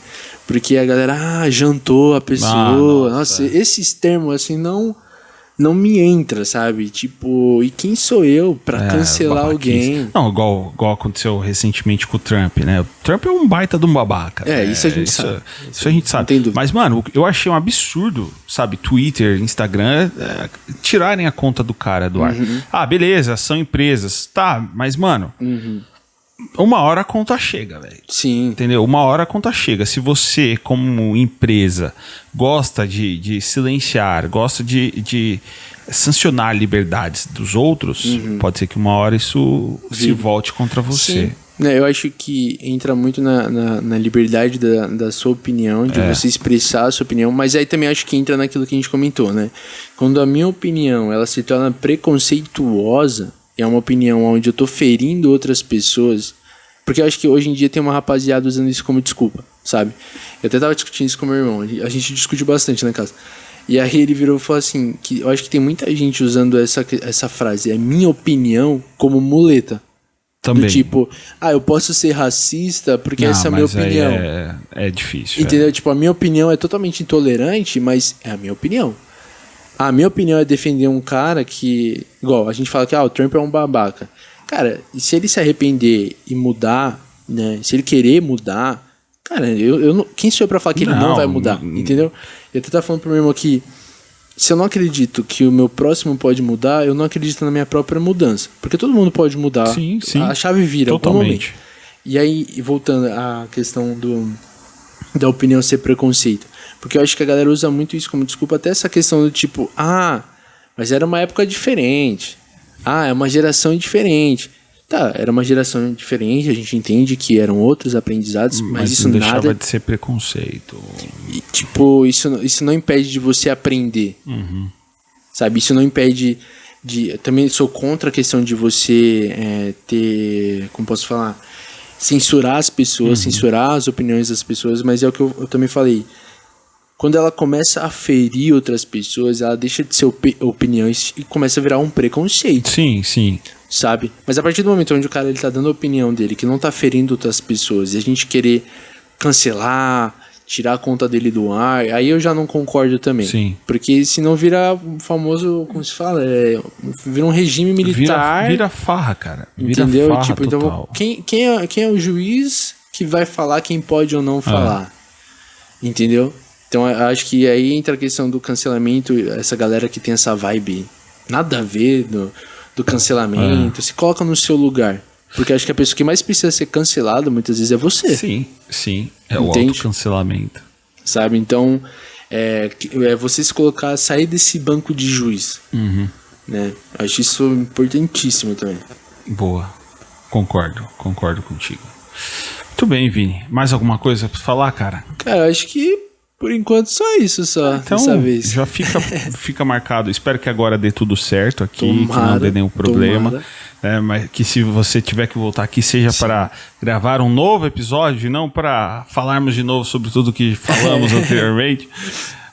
Porque a galera, jantou a pessoa. Nossa, esses termos assim não me entra, sabe? Tipo, e quem sou eu pra cancelar alguém? Não, igual aconteceu recentemente com o Trump, né? O Trump é um baita de um babaca. Isso a gente sabe. Isso a gente sabe. Mas, mano, eu achei um absurdo, sabe? Twitter, Instagram, tirarem a conta do cara do ar. Beleza, são empresas. Tá, mas, mano... Uma hora a conta chega, velho. Sim. Entendeu? Uma hora a conta chega. Se você, como empresa, gosta de silenciar, gosta de sancionar liberdades dos outros, pode ser que uma hora isso se volte contra você. Sim. Eu acho que entra muito na liberdade da sua opinião, de você expressar a sua opinião, mas aí também acho que entra naquilo que a gente comentou, né? Quando a minha opinião ela se torna preconceituosa, é uma opinião onde eu tô ferindo outras pessoas, porque eu acho que hoje em dia tem uma rapaziada usando isso como desculpa, sabe? Eu até tava discutindo isso com meu irmão, a gente discute bastante na casa. E aí ele virou e falou assim, que eu acho que tem muita gente usando essa frase, é minha opinião, como muleta. Também. Do tipo, eu posso ser racista porque essa é a minha opinião. É difícil. Entendeu? Tipo, a minha opinião é totalmente intolerante, mas é a minha opinião. A minha opinião é defender um cara que... Igual, a gente fala que o Trump é um babaca. Cara, se ele se arrepender e mudar, né? Se ele querer mudar... Cara, eu não, quem sou eu pra falar que ele não vai mudar? Entendeu? Eu até tava falando pro meu irmão que... Se eu não acredito que o meu próximo pode mudar, eu não acredito na minha própria mudança. Porque todo mundo pode mudar. Sim. A chave vira. Totalmente. E aí, voltando à questão da opinião ser preconceito. Porque eu acho que a galera usa muito isso como desculpa, até essa questão do tipo, mas era uma época diferente. É uma geração diferente. Tá, era uma geração diferente, a gente entende que eram outros aprendizados, mas isso não deixava nada... de ser preconceito. E, tipo, isso não impede de você aprender. Sabe, isso não impede de... Também sou contra a questão de você ter... Como posso falar? Censurar as pessoas, censurar as opiniões das pessoas, mas é o que eu também falei. Quando ela começa a ferir outras pessoas, ela deixa de ser opiniões e começa a virar um preconceito. Sim. Sabe? Mas a partir do momento onde o cara ele tá dando a opinião dele, que não tá ferindo outras pessoas, e a gente querer cancelar, tirar a conta dele do ar, aí eu já não concordo também. Sim. Porque senão vira um famoso, como se fala, vira um regime militar. Vira farra, cara. Vira entendeu? Farra Tipo, total. Então, quem é o juiz que vai falar quem pode ou não falar? Entendeu? Então, eu acho que aí entra a questão do cancelamento, essa galera que tem essa vibe nada a ver do cancelamento, se coloca no seu lugar. Porque acho que a pessoa que mais precisa ser cancelada muitas vezes é você. Sim. É o autocancelamento. Sabe? Então, é você se colocar, sair desse banco de juiz. Né? Acho isso importantíssimo também. Boa. Concordo contigo. Muito bem, Vini. Mais alguma coisa pra falar, cara? Cara, acho que por enquanto só isso, então, dessa vez. Já fica marcado. Espero que agora dê tudo certo aqui, que não dê nenhum problema. Mas que se você tiver que voltar aqui, seja para gravar um novo episódio e não para falarmos de novo sobre tudo que falamos anteriormente.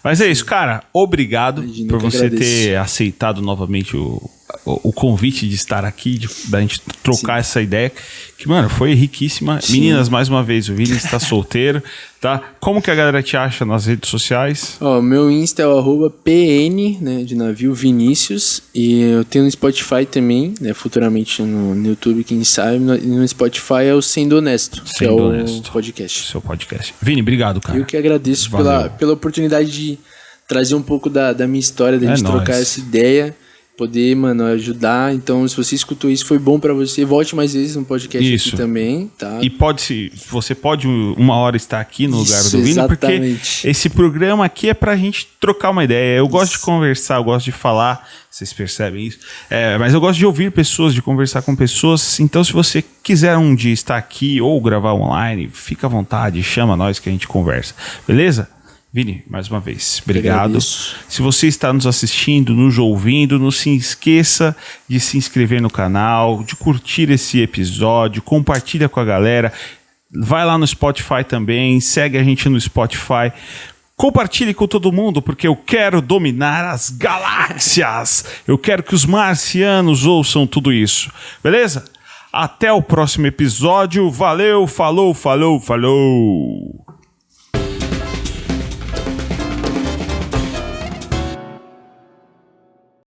Mas é isso, cara. Obrigado por você ter aceitado novamente o convite de estar aqui, da gente trocar essa ideia, que, mano, foi riquíssima. Sim. Meninas, mais uma vez, o Vini está solteiro, tá? Como que a galera te acha nas redes sociais? Meu Insta é o @pn, né, de navio Vinícius, e eu tenho no Spotify também, né, futuramente no YouTube, quem sabe, no Spotify é o Sendo Honesto, que é o podcast. Seu podcast. Vini, obrigado, cara. Eu que agradeço pela oportunidade de trazer um pouco da minha história, da gente trocar essa ideia, poder, mano, ajudar. Então, se você escutou isso, foi bom pra você. Volte mais vezes no podcast aqui também, tá? E você pode uma hora estar aqui no lugar do Vini, porque esse programa aqui é pra gente trocar uma ideia. Eu gosto de conversar, eu gosto de falar, vocês percebem isso. Mas eu gosto de ouvir pessoas, de conversar com pessoas. Então, se você quiser um dia estar aqui ou gravar online, fica à vontade, chama nós que a gente conversa. Beleza? Vini, mais uma vez, obrigado. Se você está nos assistindo, nos ouvindo, não se esqueça de se inscrever no canal, de curtir esse episódio, compartilha com a galera. Vai lá no Spotify também, segue a gente no Spotify. Compartilhe com todo mundo, porque eu quero dominar as galáxias. Eu quero que os marcianos ouçam tudo isso. Beleza? Até o próximo episódio. Valeu, falou.